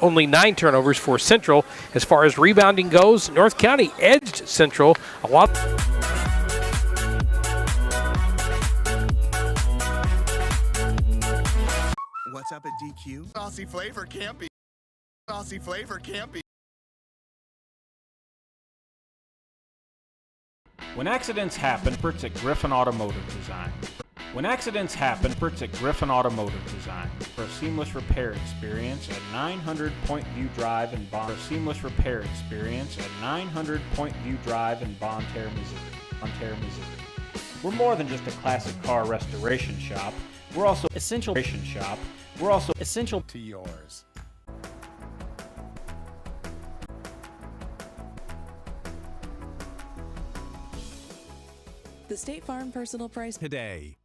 only 9 turnovers for Central. As far as rebounding goes, North County edged Central a lot. What's up at DQ? Saucy flavor can't be. Saucy flavor can't be. When accidents happen, experts at Griffin Automotive Design. When accidents happen, experts at Griffin Automotive Design for a seamless repair experience at 900 Point View Drive in Bonne. Seamless repair experience at 900 Point View Drive in Bonne Terre, Missouri. We're more than just a classic car restoration shop. We're also essential shop. We're also essential to yours. The State Farm Personal Price today.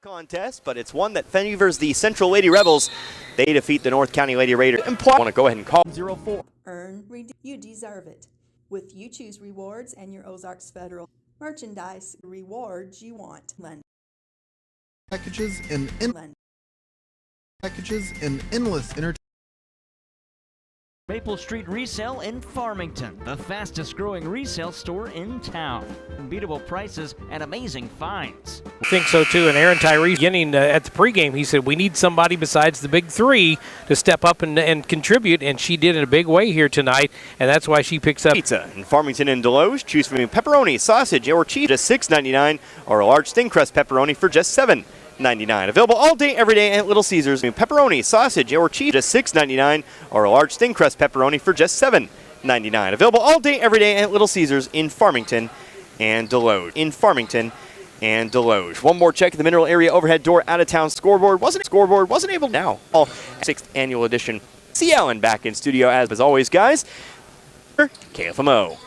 Contest, but it's one that favors the Central Lady Rebels. They defeat the North County Lady Raiders. And want to go ahead and call 04. Earn, redeem. You deserve it. With You Choose Rewards and your Ozarks Federal merchandise rewards you want. Packages and endless entertainment. Maple Street Resale in Farmington, the fastest growing resale store in town. Unbeatable prices and amazing finds. I think so too. And Aaron Tyree, beginning at the pregame, he said we need somebody besides the big three to step up and contribute, and she did in a big way here tonight, and that's why she picks up pizza in Farmington and Deloge. Choose from pepperoni, sausage, or cheese, just $6.99, or a large thin crust pepperoni for just $7.99. Available all day, every day at Little Caesars. Pepperoni, sausage, or cheese, just $6.99, or a large thin crust pepperoni for just $7.99. Available all day, every day at Little Caesars in Farmington and Deloge. And Deloge. One more check at the Mineral Area Overhead Door out-of-town scoreboard. Wasn't able now. 6th annual edition. C. Allen back in studio as always, guys. KFMO.